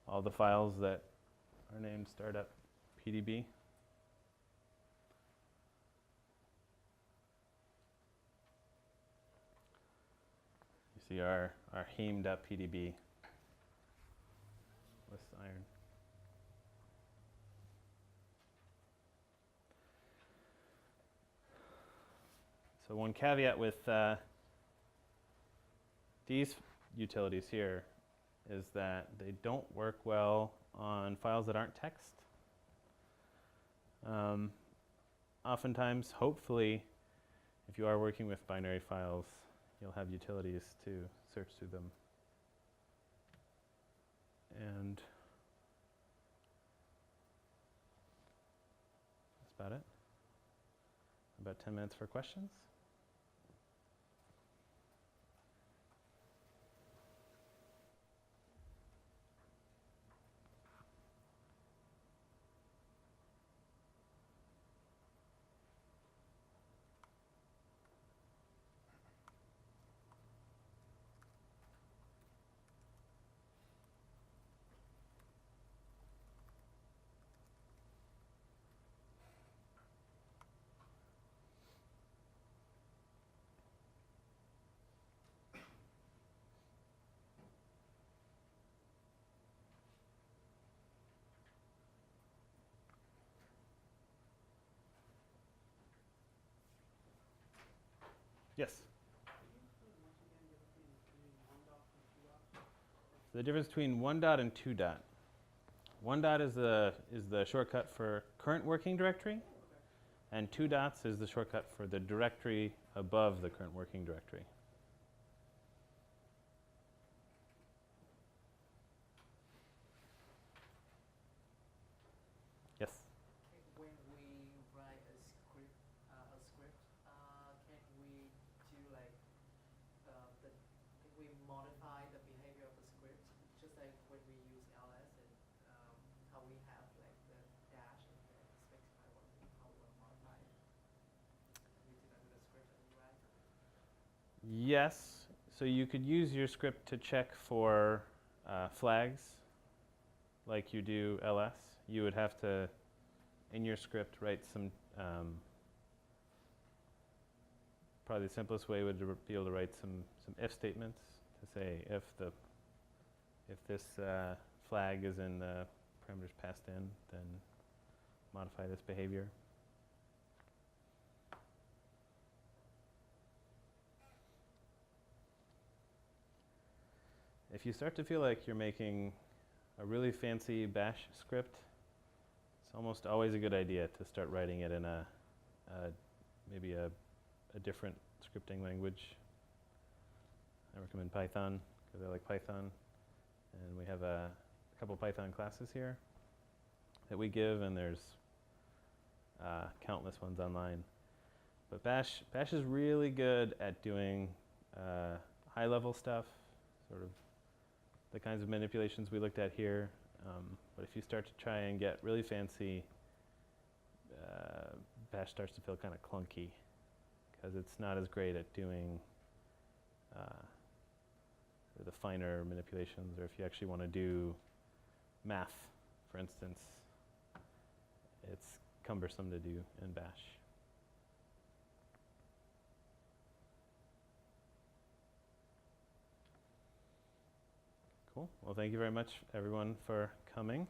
[SPEAKER 1] all the files that are named startup.pdb. You see our heme.pdb lists iron. So one caveat with these utilities here is that they don't work well on files that aren't text. Oftentimes, hopefully, if you are working with binary files, you'll have utilities to search through them. And that's about it. About 10 minutes for questions. Yes?
[SPEAKER 4] Could you explain once again the difference between one doc and two docs?
[SPEAKER 1] So the difference between 1 dot and 2 dot. 1 dot is the shortcut for current working directory,
[SPEAKER 4] Okay.
[SPEAKER 1] and 2 dots is the shortcut for the directory above the current working directory. Yes?
[SPEAKER 5] Okay, when we write a script, can we do like the can we modify the behavior of the script just like when we use ls and how we have like the dash and then specify how we want to modify it? Can we do that with a script that we write?
[SPEAKER 1] Yes. So you could use your script to check for flags like you do ls. You would have to, in your script, write some, probably the simplest way would be able to write some if statements to say if this flag is in the parameters passed in, then modify this behavior. If you start to feel like you're making a really fancy bash script, it's almost always a good idea to start writing it in maybe a different scripting language. I recommend Python because I like Python. And we have a couple Python classes here that we give, and there's countless ones online. But Bash is really good at doing high-level stuff, sort of the kinds of manipulations we looked at here. But if you start to try and get really fancy, Bash starts to feel kind of clunky because it's not as great at doing the finer manipulations, or if you actually want to do math, for instance, it's cumbersome to do in Bash. Cool. Well, thank you very much, everyone, for coming.